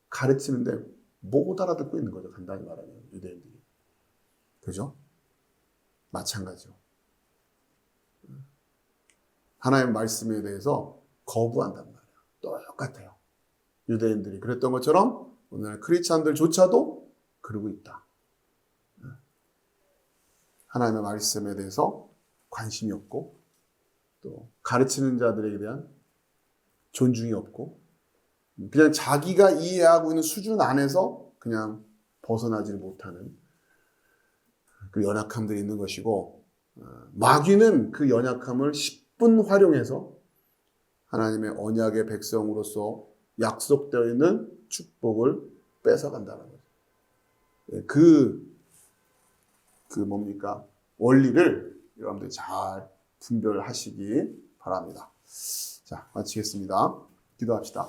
가르치는데 못 알아듣고 있는 거죠. 간단히 말하면 유대인들이. 그죠? 마찬가지죠. 하나님의 말씀에 대해서 거부한단 말이에요. 똑같아요. 유대인들이 그랬던 것처럼 오늘 크리스찬들조차도 그러고 있다. 하나님의 말씀에 대해서 관심이 없고 또 가르치는 자들에 대한 존중이 없고 그냥 자기가 이해하고 있는 수준 안에서 그냥 벗어나지를 못하는 그 연약함들이 있는 것이고 마귀는 그 연약함을 10분 활용해서 하나님의 언약의 백성으로서 약속되어 있는 축복을 뺏어간다는 거죠. 그 뭡니까? 원리를 여러분들 잘 분별하시기 바랍니다. 자, 마치겠습니다. 기도합시다.